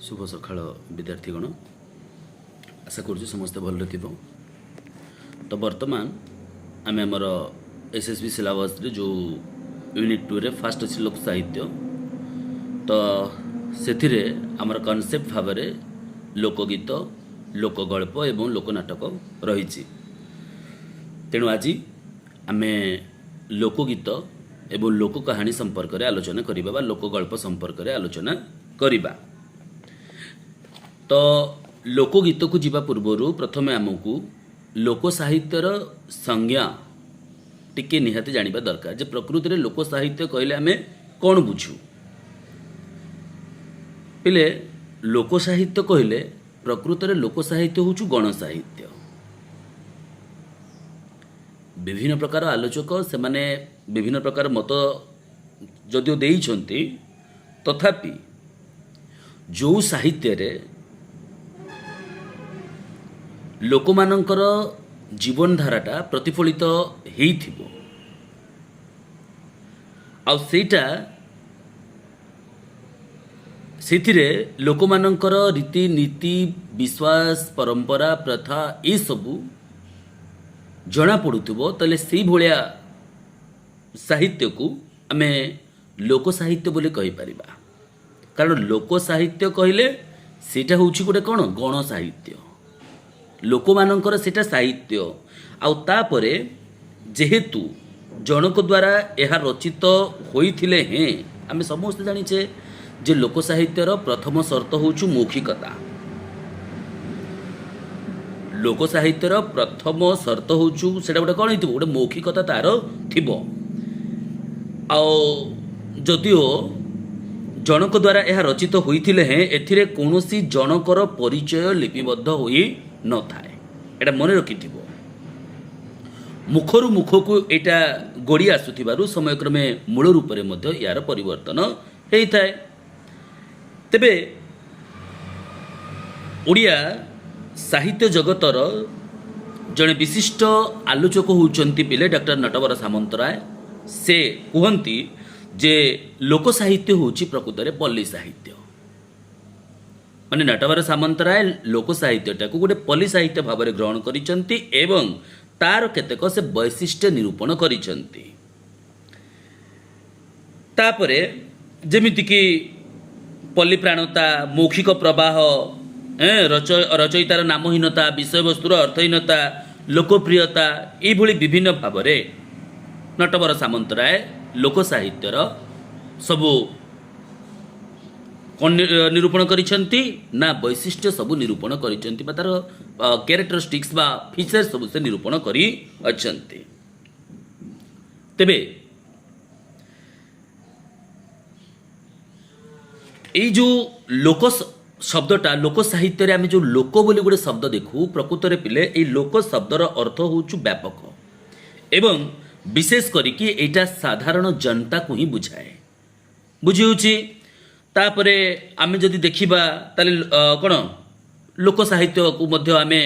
शुभ सकाळ विद्यार्थीगण आशा करूँ समस्ते भल थी। तो बर्तमान आम आमर एसएसबी सिलेबस जो यूनिट 2 रे फास्ट अच्छी लोक साहित्य तो से आमर कॉन्सेप्ट भाव में लोकगीत लोकगल्प एवं लोकनाटक रही। तेणु आज आम लोकगीत एवं लोक कहानी संपर्क में आलोचना करवा लोकगल्प संपर्क में आलोचना करवा। तो लोकगीत को जीवा पूर्वर प्रथमे आमको लोक साहित्यर संज्ञा टिके निहाती जानिबा दरकार जे प्रकृति में लोक साहित्य कहले आमे कौन बुझू। पिले लोक साहित्य कहले प्रकृति में लोक साहित्य होचु गण साहित्य। विभिन्न प्रकार आलोचक से माने विभिन्न प्रकार मत जदिओ देइछंती तथापि जो साहित्य रे लोकमानंकर जीवन धाराटा प्रतिफलित हेइथिबो आउ सेटा सेथिरे लोकमानंकर रीति नीति विश्वास परंपरा प्रथा ये सबू जना पड़ुथिबो तले सेही भलिया साहित्य को आमे लोक साहित्य बोली कहि परिबा। कारण लोक साहित्य कहले सेटा होउछि गोटे कोन गण साहित्य लोक मानकर सेटा साहित्य आउ तापरे जेहेतु जनक द्वारा यह रचित होइथिले हैं आमे समस्त जानिछे जे लोक साहित्यर प्रथम शर्त होउछु मौखिकता। लोक साहित्यर प्रथम शर्त होउछु सेटा गोटे कोन हिथिबो गोटे मौखिकता तार थिबो आउ जदिओ जनक द्वारा यह रचित होइथिले हैं एथिरे कोनोसी जनकर परिचय लिपिबद्ध होई न थाए एटा मन रखिथिबो। मुखरु मुख को एटा गड़ी आसुथिबारु समयक्रमे मूल रूप में मध्य यार परिवर्तन हेई थाए। तेबे ओडिया साहित्य जगतर जड़े विशिष्ट आलोचक होउचंती पिले डॉक्टर नटवर सामंतराय। से कहती जे लोक साहित्य होउची प्रकृत में पल्ली साहित्य माने नटवर सामंतराय लोक साहित्यटा को गोटे पल्ली साहित्य भाव में ग्रहण करिसंती एवं तार केतेक से वैशिष्ट्य निरूपण करिसंती। तापरे जेमिति कि पल्ली प्राणता मौखिक प्रवाह रचयितार नामहीनता विषयवस्तुर अर्थहीनता लोकप्रियता ये विभिन्न भाव में नटवर सामंतराय लोक साहित्यर सबू निरूपण करिसंती ना वैशिष्ट्य सबू निरूपण करिसंती बा तार कैरेक्टरिस्टिक्स बा फीचर सबू से निरूपण करी अछंती। तेबे এই जो लोक शब्दटा लोक साहित्य आम जो लोक बोली गोटे शब्द देखू प्रकृत में पिले ये लोक शब्दर अर्थ होउछु व्यापक एवं विशेष करिकी एटा साधारण जनता को ही बुझाए बुझी होउछि। तापरे आमे जदि देखिबा ताले कोन लोक साहित्य को मध्य आमे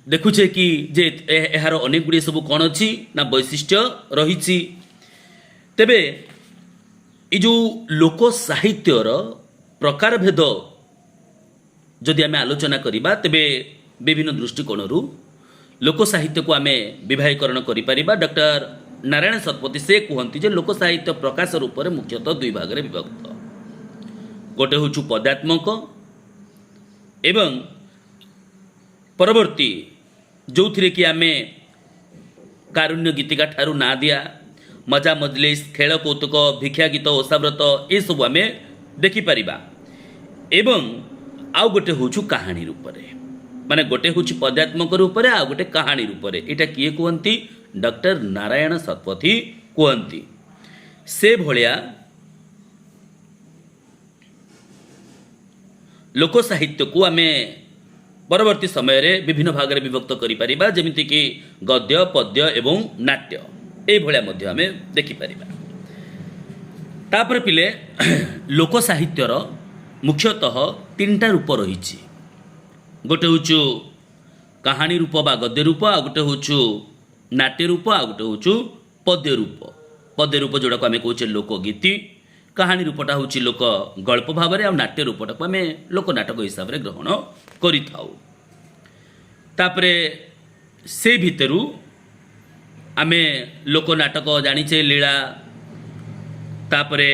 देखुछे कि जे एहार अनेक गुडी सब कोन अछि ना वैशिष्ट्य रहिछि। तेबे ई जो लोक साहित्यर प्रकार भेद जदि आमे आलोचना करिबा तेबे विभिन्न दृष्टिकोणरू लोक साहित्य को आमे विभागीकरण करि परिबा। डॉक्टर नारायण शतपथी से कहती जे लोक साहित्य प्रकाश रूप में मुख्यतः दुई भाग में विभक्त गोटे होचु पदात्मक एवं परवर्ती जो थी कि आमे कारुण्य गीतिका ठारू ना दिया मजा मजलिस खेल कौतुक भिक्षा गीत ओसाव्रत ये सब आमे देखिपर एवं आउ गोटे होचु कहानी रूप में माने गोटे होचु पदात्मक रूप में आ गोटे कहानी रूप में एटा किए कहती डॉक्टर नारायण शतपथी कहती। से भलिया लोक साहित्य को आमे परवर्ती समय रे विभिन्न भाग में विभक्त करि परिबा जेमिति कि गद्य पद्य एवं नाट्य ए भलिया मध्य आमे देखि परिबा। तापर पिले लोक साहित्यर मुख्यतः तीनटा रूप रहिछि गोटे होचु कहानी रूप बा गद्य रूप आ गोटे होचु नाट्य रूप आ गोटे होचु पद्य रूप जोड़ा को आमे कहूचे लोकगीति କାହାଣୀ ରୂପଟା ହେଉଛି ଲୋକ ଗଳ୍ପ ଭାବରେ ଆଉ ନାଟ୍ୟ ରୂପଟାକୁ ଆମେ ଲୋକନାଟକ ହିସାବରେ ଗ୍ରହଣ କରିଥାଉ। ତାପରେ ସେ ଭିତରୁ ଆମେ ଲୋକନାଟକ ଜାଣିଛେ ଲୀଳା, ତାପରେ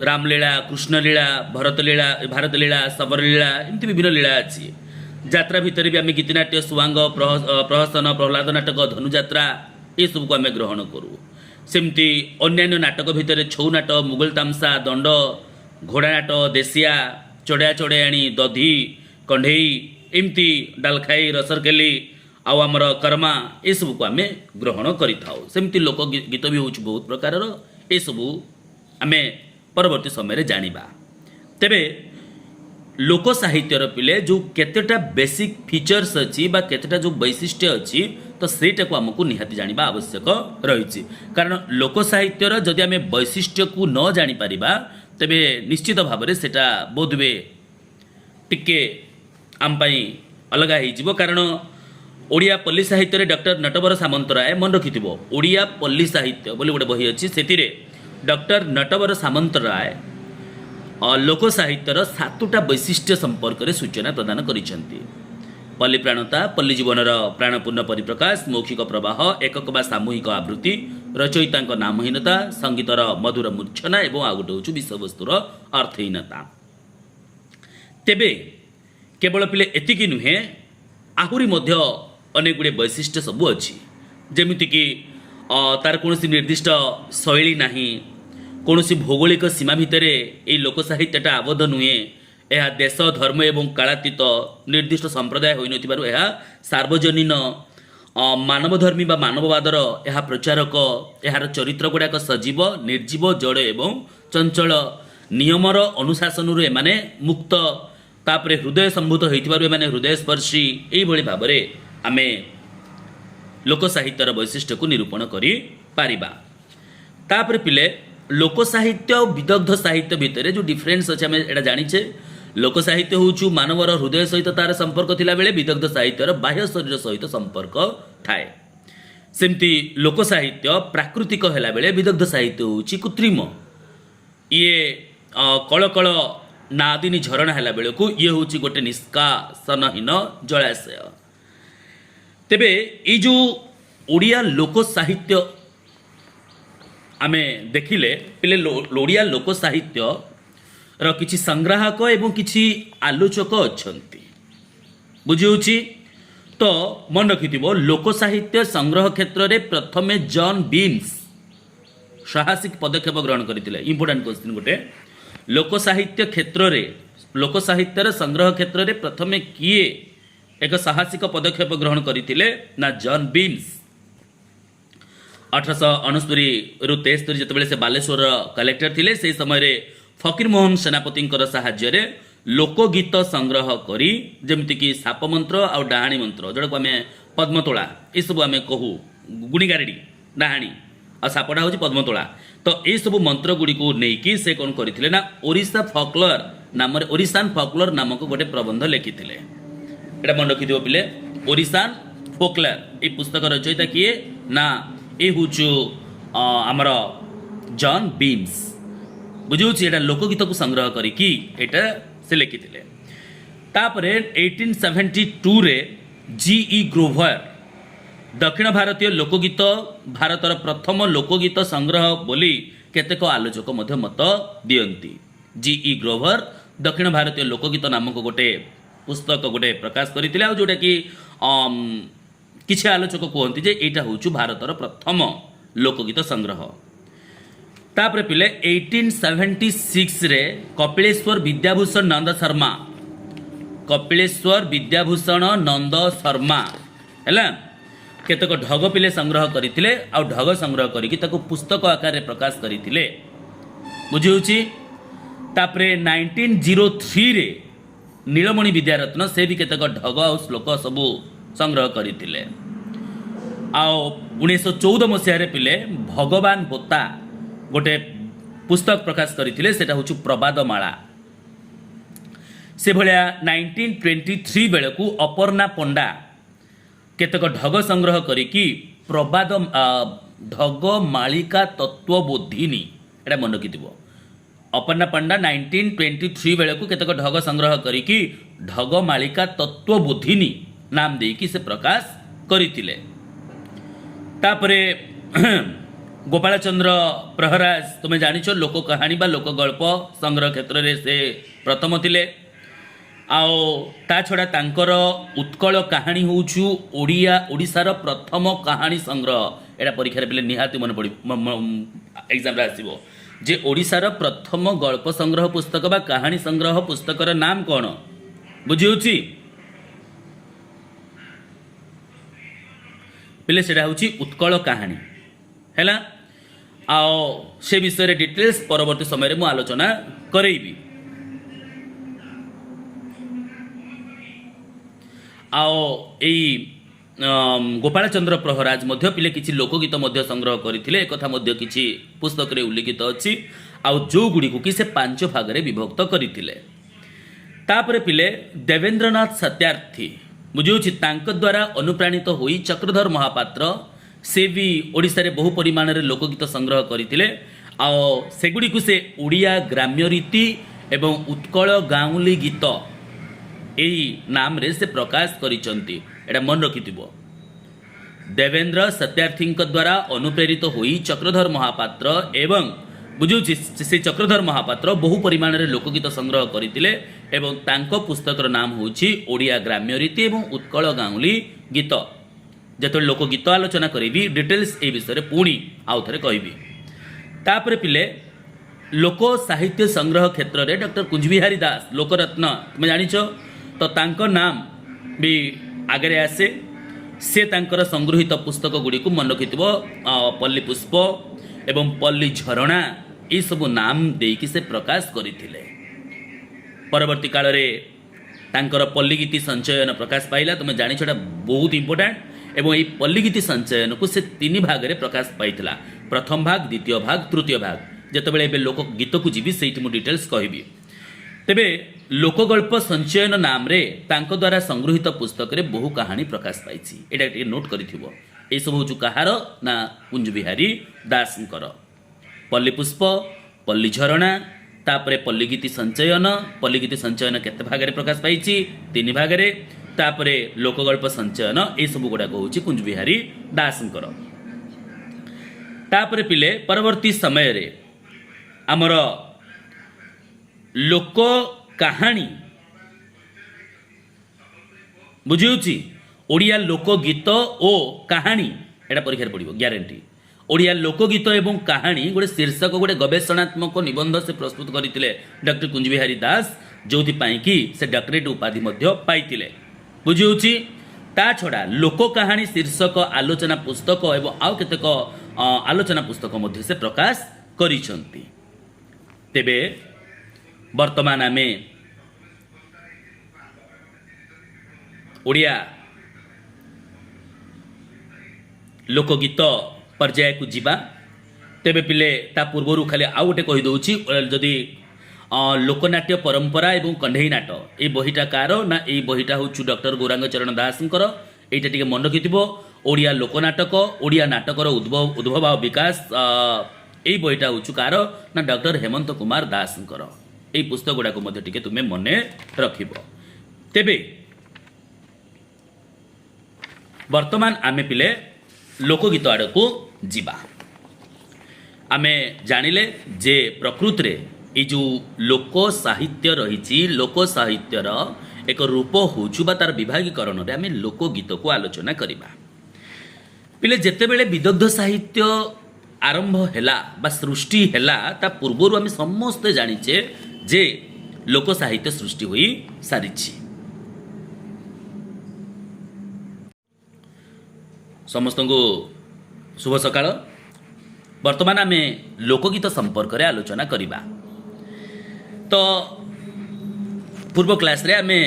ରାମଲୀଳା, କୃଷ୍ଣଲୀଳା, ଭାରତଲୀଳା, ଶବରଲୀଳା, ଏମିତି ବିଭିନ୍ନ ଲୀଳା ଅଛି। ଯାତ୍ରା ଭିତରେ ବି ଆମେ ଗୀତିନାଟ୍ୟ, ସୁଆଙ୍ଗ, ପ୍ରହସନ, ପ୍ରହ୍ଲାଦ ନାଟକ, ଧନୁଯାତ୍ରା ଏସବୁକୁ ଆମେ ଗ୍ରହଣ କରୁ। ସେମିତି ଅନ୍ୟାନ୍ୟ ନାଟକ ଭିତରେ ଛଉ ନାଟ, ମୁଗଲ ତାମସା, ଦଣ୍ଡ, ଘୋଡ଼ା ନାଟ, ଦେଶିଆ, ଚଢ଼ିଆ ଚଢ଼େଆଣୀ, ଦଧି, କଣ୍ଢେଇ, ଏମିତି ଡାଲଖାଇ, ରସରକେଲି ଆଉ ଆମର କର୍ମା ଏସବୁକୁ ଆମେ ଗ୍ରହଣ କରିଥାଉ। ସେମିତି ଲୋକ ଗୀତ ବି ହେଉଛି ବହୁତ ପ୍ରକାରର। ଏସବୁ ଆମେ ପରବର୍ତ୍ତୀ ସମୟରେ ଜାଣିବା। ତେବେ ଲୋକ ସାହିତ୍ୟର ପିଲେ ଯେଉଁ କେତେଟା ବେସିକ୍ ଫିଚର୍ସ ଅଛି ବା କେତେଟା ଯେଉଁ ବୈଶିଷ୍ଟ୍ୟ ଅଛି ତ ସେଇଟାକୁ ଆମକୁ ନିହାତି ଜାଣିବା ଆବଶ୍ୟକ ରହିଛି। କାରଣ ଲୋକ ସାହିତ୍ୟର ଯଦି ଆମେ ବୈଶିଷ୍ଟ୍ୟକୁ ନ ଜାଣିପାରିବା ତେବେ ନିଶ୍ଚିତ ଭାବରେ ସେଇଟା ବୋଧହୁଏ ଟିକେ ଆମ ପାଇଁ ଅଲଗା ହେଇଯିବ। କାରଣ ଓଡ଼ିଆ ପଲ୍ଲୀ ସାହିତ୍ୟରେ ଡକ୍ଟର ନଟବର ସାମନ୍ତରାୟ, ମନେ ରଖିଥିବ ଓଡ଼ିଆ ପଲ୍ଲୀ ସାହିତ୍ୟ ବୋଲି ଗୋଟେ ବହି ଅଛି, ସେଥିରେ ଡକ୍ଟର ନଟବର ସାମନ୍ତରାୟ ଲୋକ ସାହିତ୍ୟର 7ଟା ବୈଶିଷ୍ଟ୍ୟ ସମ୍ପର୍କରେ ସୂଚନା ପ୍ରଦାନ କରିଛନ୍ତି। ପଲ୍ଲୀ ପ୍ରାଣତା, ପଲ୍ଲୀ ଜୀବନର ପ୍ରାଣପୂର୍ଣ୍ଣ ପରିପ୍ରକାଶ, ମୌଖିକ ପ୍ରବାହ, ଏକକ ବା ସାମୂହିକ ଆବୃତ୍ତି, ରଚୟିତାଙ୍କ ନାମହୀନତା, ସଙ୍ଗୀତର ମଧୁର ମୂର୍ଚ୍ଛନା ଏବଂ ଆଉ ଗୋଟେ ହେଉଛି ବିଷୟବସ୍ତୁର ଅର୍ଥହୀନତା। ତେବେ କେବଳ ପିଲେ ଏତିକି ନୁହେଁ, ଆହୁରି ମଧ୍ୟ ଅନେକ ଗୁଡ଼ିଏ ବୈଶିଷ୍ଟ୍ୟ ସବୁ ଅଛି। ଯେମିତିକି ତାର କୌଣସି ନିର୍ଦ୍ଦିଷ୍ଟ ଶୈଳୀ ନାହିଁ, କୌଣସି ଭୌଗୋଳିକ ସୀମା ଭିତରେ ଏହି ଲୋକ ସାହିତ୍ୟଟା ଆବଦ୍ଧ ନୁହେଁ, ଏହା ଦେଶ, ଧର୍ମ ଏବଂ କାଳାତୀତ ନିର୍ଦ୍ଦିଷ୍ଟ ସମ୍ପ୍ରଦାୟ ହୋଇନଥିବାରୁ ଏହା ସାର୍ବଜନୀନ, ମାନବଧର୍ମୀ ବା ମାନବବାଦର ଏହା ପ୍ରଚାରକ, ଏହାର ଚରିତ୍ର ଗୁଡ଼ାକ ସଜୀବ, ନିର୍ଜୀବ, ଜଡ଼ ଏବଂ ଚଞ୍ଚଳ, ନିୟମର ଅନୁଶାସନରୁ ଏମାନେ ମୁକ୍ତ, ତାପରେ ହୃଦୟ ସମ୍ଭୂତ ହୋଇଥିବାରୁ ଏମାନେ ହୃଦୟସ୍ପର୍ଶୀ। ଏଇଭଳି ଭାବରେ ଆମେ ଲୋକ ସାହିତ୍ୟର ବୈଶିଷ୍ଟ୍ୟକୁ ନିରୂପଣ କରିପାରିବା। ତାପରେ ପିଲେ ଲୋକ ସାହିତ୍ୟ ଆଉ ବିଦଗ୍ଧ ସାହିତ୍ୟ ଭିତରେ ଯେଉଁ ଡିଫରେନ୍ସ ଅଛି ଆମେ ଏଇଟା ଜାଣିଛେ। ଲୋକ ସାହିତ୍ୟ ହେଉଛି ମାନବର ହୃଦୟ ସହିତ ତାର ସମ୍ପର୍କ ଥିଲାବେଳେ ବିଦଗ୍ଧ ସାହିତ୍ୟର ବାହ୍ୟ ଶରୀର ସହିତ ସମ୍ପର୍କ ଥାଏ। ସେମିତି ଲୋକ ସାହିତ୍ୟ ପ୍ରାକୃତିକ ହେଲାବେଳେ ବିଦଗ୍ଧ ସାହିତ୍ୟ ହେଉଛି କୃତ୍ରିମ। ଇଏ କଳକଳ ନାଦିନୀ ଝରଣା ହେଲା ବେଳକୁ ଇଏ ହେଉଛି ଗୋଟେ ନିଷ୍କାସନହୀନ ଜଳାଶୟ। ତେବେ ଏଇ ଯେଉଁ ଓଡ଼ିଆ ଲୋକ ସାହିତ୍ୟ ଆମେ ଦେଖିଲେ ପିଲେ ଓଡ଼ିଆ ଲୋକ ସାହିତ୍ୟର କିଛି ସଂଗ୍ରାହକ ଏବଂ କିଛି ଆଲୋଚକ ଅଛନ୍ତି, ବୁଝିହେଉଛି। ତ ମନେ ରଖିଥିବ ଲୋକ ସାହିତ୍ୟ ସଂଗ୍ରହ କ୍ଷେତ୍ରରେ ପ୍ରଥମେ ଜନ୍ ବିମ୍ସ ସାହସିକ ପଦକ୍ଷେପ ଗ୍ରହଣ କରିଥିଲେ। ଇମ୍ପୋର୍ଟାଣ୍ଟ କ୍ୱେଶ୍ଚିନ୍ ଗୋଟେ, ଲୋକ ସାହିତ୍ୟ କ୍ଷେତ୍ରରେ, ଲୋକ ସାହିତ୍ୟର ସଂଗ୍ରହ କ୍ଷେତ୍ରରେ ପ୍ରଥମେ କିଏ ଏକ ସାହସିକ ପଦକ୍ଷେପ ଗ୍ରହଣ କରିଥିଲେ ନା ଜନ୍ ବିମ୍ସ। 1869ରୁ 73 ଯେତେବେଳେ ସେ ବାଲେଶ୍ୱରର କଲେକ୍ଟର ଥିଲେ, ସେହି ସମୟରେ ଫକୀରମୋହନ ସେନାପତିଙ୍କର ସାହାଯ୍ୟରେ ଲୋକଗୀତ ସଂଗ୍ରହ କରି, ଯେମିତିକି ସାପ ମନ୍ତ୍ର ଆଉ ଡାହାଣୀ ମନ୍ତ୍ର, ଯେଉଁଟାକୁ ଆମେ ପଦ୍ମତୋଳା ଏସବୁ ଆମେ କହୁ, ଗୁଣିଗାରେଡ଼ି, ଡାହାଣୀ ଆଉ ସାପଟା ହେଉଛି ପଦ୍ମତୋଳା। ତ ଏସବୁ ମନ୍ତ୍ର ଗୁଡ଼ିକୁ ନେଇକି ସେ କ'ଣ କରିଥିଲେ ନା ଓଡ଼ିଶା ଫକ୍ଲର ନାମରେ, ଓରିଶାନ୍ ଫକ୍ଲର ନାମକ ଗୋଟେ ପ୍ରବନ୍ଧ ଲେଖିଥିଲେ। ଏଇଟା ମନେ ରଖିଥିବ ପିଲେ, ଓରିଶାନ୍ ଫୋକ୍ଲର। ଏଇ ପୁସ୍ତକ ରଚୟିତା କିଏ ନା ଏ ହେଉଛୁ ଆମର ଜନ୍ ବିମ୍ସ। ବୁଝିହେଉଛି, ଏଇଟା ଲୋକଗୀତକୁ ସଂଗ୍ରହ କରିକି ଏଇଟା ସେ ଲେଖିଥିଲେ। ତାପରେ 1872ରେ G.E. ଗ୍ରୋଭର ଦକ୍ଷିଣ ଭାରତୀୟ ଲୋକଗୀତ ଭାରତର ପ୍ରଥମ ଲୋକଗୀତ ସଂଗ୍ରହ ବୋଲି କେତେକ ଆଲୋଚକ ମଧ୍ୟ ମତ ଦିଅନ୍ତି। G.E. ଗ୍ରୋଭର ଦକ୍ଷିଣ ଭାରତୀୟ ଲୋକଗୀତ ନାମକ ଗୋଟେ ପୁସ୍ତକ ଗୋଟେ ପ୍ରକାଶ କରିଥିଲେ, ଆଉ ଯେଉଁଟାକି କିଛି ଆଲୋଚକ କୁହନ୍ତି ଯେ ଏଇଟା ହେଉଛି ଭାରତର ପ୍ରଥମ ଲୋକଗୀତ ସଂଗ୍ରହ। ତାପରେ ପିଲେ 1876ରେ କପିଳେଶ୍ୱର ବିଦ୍ୟାଭୂଷଣ ନନ୍ଦ ଶର୍ମା, କପିଳେଶ୍ୱର ବିଦ୍ୟାଭୂଷଣ ନନ୍ଦ ଶର୍ମା ହେଲା କେତେକ ଢଗ ପିଲେ ସଂଗ୍ରହ କରିଥିଲେ, ଆଉ ଢଗ ସଂଗ୍ରହ କରିକି ତାକୁ ପୁସ୍ତକ ଆକାରରେ ପ୍ରକାଶ କରିଥିଲେ। ବୁଝିହେଉଛି। ତାପରେ 1903ରେ ନୀଳମଣି ବିଦ୍ୟାରତ୍ନ ସେ ବି କେତେକ ଢଗ ଆଉ ଶ୍ଲୋକ ସବୁ ସଂଗ୍ରହ କରିଥିଲେ। ଆଉ 1914 ମସିହାରେ ପିଲେ ଭଗବାନ ହୋତା ଗୋଟେ ପୁସ୍ତକ ପ୍ରକାଶ କରିଥିଲେ, ସେଟା ହେଉଛି ପ୍ରବାଦମାଳା। ସେଭଳିଆ 1923 ବେଳକୁ ଅପର୍ଣ୍ଣା ପଣ୍ଡା କେତେକ ଢଗ ସଂଗ୍ରହ କରିକି ଢଗ ମାଳିକା ତତ୍ତ୍ୱବୋଧିନୀ, ଏଇଟା ମନେ ରଖିଥିବ, ଅପର୍ଣ୍ଣା ପଣ୍ଡା 1923 ବେଳକୁ କେତେକ ଢଗ ସଂଗ୍ରହ କରିକି ଢଗ ମାଳିକା ତତ୍ତ୍ୱବୋଧିନୀ ନାମ ଦେଇକି ସେ ପ୍ରକାଶ କରିଥିଲେ। ତାପରେ ଗୋପାଳ ଚନ୍ଦ୍ର ପ୍ରହରାଜ ତୁମେ ଜାଣିଛ ଲୋକ କାହାଣୀ ବା ଲୋକ ଗଳ୍ପ ସଂଗ୍ରହ କ୍ଷେତ୍ରରେ ସେ ପ୍ରଥମ ଥିଲେ। ଆଉ ତା ଛଡ଼ା ତାଙ୍କର ଉତ୍କଳ କାହାଣୀ ହେଉଛୁ ଓଡ଼ିଶାର ପ୍ରଥମ କାହାଣୀ ସଂଗ୍ରହ। ଏଇଟା ପରୀକ୍ଷାରେ ପିଲେ ନିହାତି ମନେ ପଡ଼ିବ, ଏକ୍ଜାମ୍ରେ ଆସିବ ଯେ ଓଡ଼ିଶାର ପ୍ରଥମ ଗଳ୍ପ ସଂଗ୍ରହ ପୁସ୍ତକ ବା କାହାଣୀ ସଂଗ୍ରହ ପୁସ୍ତକର ନାମ କ'ଣ ବୁଝିହେଉଛି ପିଲେ? ସେଇଟା ହେଉଛି ଉତ୍କଳ କାହାଣୀ ହେଲା। ଆଉ ସେ ବିଷୟରେ ଡିଟେଲ୍ସ ପରବର୍ତ୍ତୀ ସମୟରେ ମୁଁ ଆଲୋଚନା କରେଇବି। ଆଉ ଏଇ ଗୋପାଳ ଚନ୍ଦ୍ର ପ୍ରହରାଜ ମଧ୍ୟ ପିଲେ କିଛି ଲୋକଗୀତ ମଧ୍ୟ ସଂଗ୍ରହ କରିଥିଲେ, ଏକଥା ମଧ୍ୟ କିଛି ପୁସ୍ତକରେ ଉଲ୍ଲେଖିତ ଅଛି। ଆଉ ଯେଉଁଗୁଡ଼ିକୁ କି ସେ 5 ଭାଗରେ ବିଭକ୍ତ କରିଥିଲେ। ତାପରେ ପିଲେ ଦେବେନ୍ଦ୍ରନାଥ ସତ୍ୟାର୍ଥୀ ବୁଝିହେଉଛି, ତାଙ୍କ ଦ୍ୱାରା ଅନୁପ୍ରାଣିତ ହୋଇ ଚକ୍ରଧର ମହାପାତ୍ର ସେ ବି ଓଡ଼ିଶାରେ ବହୁ ପରିମାଣରେ ଲୋକଗୀତ ସଂଗ୍ରହ କରିଥିଲେ। ଆଉ ସେଗୁଡ଼ିକୁ ସେ ଓଡ଼ିଆ ଗ୍ରାମ୍ୟ ରୀତି ଏବଂ ଉତ୍କଳ ଗାଉଁଲି ଗୀତ ଏହି ନାମରେ ସେ ପ୍ରକାଶ କରିଛନ୍ତି। ଏଇଟା ମନେ ରଖିଥିବ। ଦେବେନ୍ଦ୍ର ସତ୍ୟାର୍ଥୀଙ୍କ ଦ୍ୱାରା ଅନୁପ୍ରେରିତ ହୋଇ ଚକ୍ରଧର ମହାପାତ୍ର ଏବଂ ବୁଝୁଛି ସେ ଚକ୍ରଧର ମହାପାତ୍ର ବହୁ ପରିମାଣରେ ଲୋକଗୀତ ସଂଗ୍ରହ କରିଥିଲେ ଏବଂ ତାଙ୍କ ପୁସ୍ତକର ନାମ ହେଉଛି ଓଡ଼ିଆ ଗ୍ରାମ୍ୟ ରୀତି ଏବଂ ଉତ୍କଳ ଗାଉଁଲି ଗୀତ। ଯେତେବେଳେ ଲୋକଗୀତ ଆଲୋଚନା କରିବି ଡିଟେଲ୍ସ ଏହି ବିଷୟରେ ପୁଣି ଆଉ ଥରେ କହିବି। ତାପରେ ପିଲେ ଲୋକ ସାହିତ୍ୟ ସଂଗ୍ରହ କ୍ଷେତ୍ରରେ ଡକ୍ଟର କୁଞ୍ଜବିହାରୀ ଦାସ ଲୋକରତ୍ନ ତୁମେ ଜାଣିଛ, ତ ତାଙ୍କ ନାମ ବି ଆଗରେ ଆସେ। ସେ ତାଙ୍କର ସଂଗୃହୀତ ପୁସ୍ତକ ଗୁଡ଼ିକୁ ମନେ ରଖିଥିବ, ପଲ୍ଲୀ ପୁଷ୍ପ ଏବଂ ପଲ୍ଲୀ ଝରଣା ଏସବୁ ନାମ ଦେଇକି ସେ ପ୍ରକାଶ କରିଥିଲେ। ପରବର୍ତ୍ତୀ କାଳରେ ତାଙ୍କର ପଲ୍ଲୀଗୀତି ସଞ୍ଚୟନ ପ୍ରକାଶ ପାଇଲା, ତୁମେ ଜାଣିଛ ଏଇଟା ବହୁତ ଇମ୍ପୋର୍ଟାଣ୍ଟ। ଏବଂ ଏହି ପଲ୍ଲୀଗୀତି ସଞ୍ଚୟନକୁ ସେ 3 ଭାଗରେ ପ୍ରକାଶ ପାଇଥିଲା, ପ୍ରଥମ ଭାଗ, ଦ୍ୱିତୀୟ ଭାଗ, ତୃତୀୟ ଭାଗ। ଯେତେବେଳେ ଏବେ ଲୋକ ଗୀତକୁ ଯିବି ସେଇଠି ମୁଁ ଡିଟେଲ୍ସ କହିବି। ତେବେ ଲୋକଗଳ୍ପ ସଞ୍ଚୟନ ନାମରେ ତାଙ୍କ ଦ୍ୱାରା ସଂଗୃହୀତ ପୁସ୍ତକରେ ବହୁ କାହାଣୀ ପ୍ରକାଶ ପାଇଛି। ଏଇଟା ଟିକେ ନୋଟ୍ କରିଥିବ। ଏସବୁ ହେଉଛି କାହାର ନା କୁଞ୍ଜବିହାରୀ ଦାସଙ୍କର। ପଲ୍ଲୀ ପୁଷ୍ପ, ପଲ୍ଲୀ ଝରଣା, ତାପରେ ପଲ୍ଲୀଗୀତି ସଞ୍ଚୟନ। ପଲ୍ଲୀଗୀତି ସଞ୍ଚୟନ କେତେ ଭାଗରେ ପ୍ରକାଶ ପାଇଛି? 3 ଭାଗରେ। ତାପରେ ଲୋକଗଳ୍ପ ସଞ୍ଚୟନ, ଏସବୁ ଗୁଡ଼ାକ ହେଉଛି କୁଞ୍ଜବିହାରୀ ଦାସଙ୍କର। ତାପରେ ପିଲେ ପରବର୍ତ୍ତୀ ସମୟରେ ଆମର ଲୋକ କାହାଣୀ ବୁଝିହେଉଛି, ଓଡ଼ିଆ ଲୋକଗୀତ ଓ କାହାଣୀ, ଏଇଟା ପରୀକ୍ଷାରେ ପଡ଼ିବ ଗ୍ୟାରେଣ୍ଟି। ଓଡ଼ିଆ ଲୋକଗୀତ ଏବଂ କାହାଣୀ ଗୋଟେ ଶୀର୍ଷକ, ଗୋଟେ ଗବେଷଣାତ୍ମକ ନିବନ୍ଧ ସେ ପ୍ରସ୍ତୁତ କରିଥିଲେ ଡକ୍ଟର କୁଞ୍ଜବିହାରୀ ଦାସ, ଯେଉଁଥିପାଇଁ କି ସେ ଡକ୍ଟରେଟ୍ ଉପାଧି ମଧ୍ୟ ପାଇଥିଲେ ବୁଝିହେଉଛି। ତା ଛଡ଼ା ଲୋକ କାହାଣୀ ଶୀର୍ଷକ ଆଲୋଚନା ପୁସ୍ତକ ଏବଂ ଆଉ କେତେକ ଆଲୋଚନା ପୁସ୍ତକ ମଧ୍ୟ ସେ ପ୍ରକାଶ କରିଛନ୍ତି। ତେବେ ବର୍ତ୍ତମାନ ଆମେ ଓଡ଼ିଆ ଲୋକଗୀତ ପର୍ଯ୍ୟାୟକୁ ଯିବା। ତେବେ ପିଲେ ତା ପୂର୍ବରୁ ଖାଲି ଆଉ ଗୋଟେ କହିଦେଉଛି, ଯଦି ଲୋକନାଟ୍ୟ ପରମ୍ପରା ଏବଂ କଣ୍ଢେଇ ନାଟ ଏଇ ବହିଟା କାହାର ନା ଏଇ ବହିଟା ହେଉଛି ଡକ୍ଟର ଗୌରାଙ୍ଗ ଚରଣ ଦାସଙ୍କର। ଏଇଟା ଟିକେ ମନେ ରଖିଥିବ। ଓଡ଼ିଆ ଲୋକନାଟକ, ଓଡ଼ିଆ ନାଟକର ଉଦ୍ଭବ ଆଉ ବିକାଶ, ଏଇ ବହିଟା ହେଉଛି କାହାର ନା ଡକ୍ଟର ହେମନ୍ତ କୁମାର ଦାସଙ୍କର। এই পুস্তক গুড়াক মধ্যে টিকে তুমি মনে রাখিব। তেবে বর্তমান আমি পিলে লোকগীত আড়কু যা। আমি জানিলে যে প্রকৃতরে এই যে লোক সাহিত্য রয়েছে, লোক সাহিত্যর এক রূপ হচ্ছে বা তার বিভাগীকরণে আমি লোকগীতকু আলোচনা করিবা। পিলে যেতেবেলে বিদগ্ধ সাহিত্য আরম্ভ হেলা বা সৃষ্টি হেলা তা পূর্বরু আমি সমস্তে জানিছে যে লোক সাহিত্য সৃষ্টি হয়ে সারিছি। সমস্ত শুভ সকাল। বর্তমান আমি লোকগীত সম্পর্কে আলোচনা করিবা। তো পূর্ব ক্লাসে আমি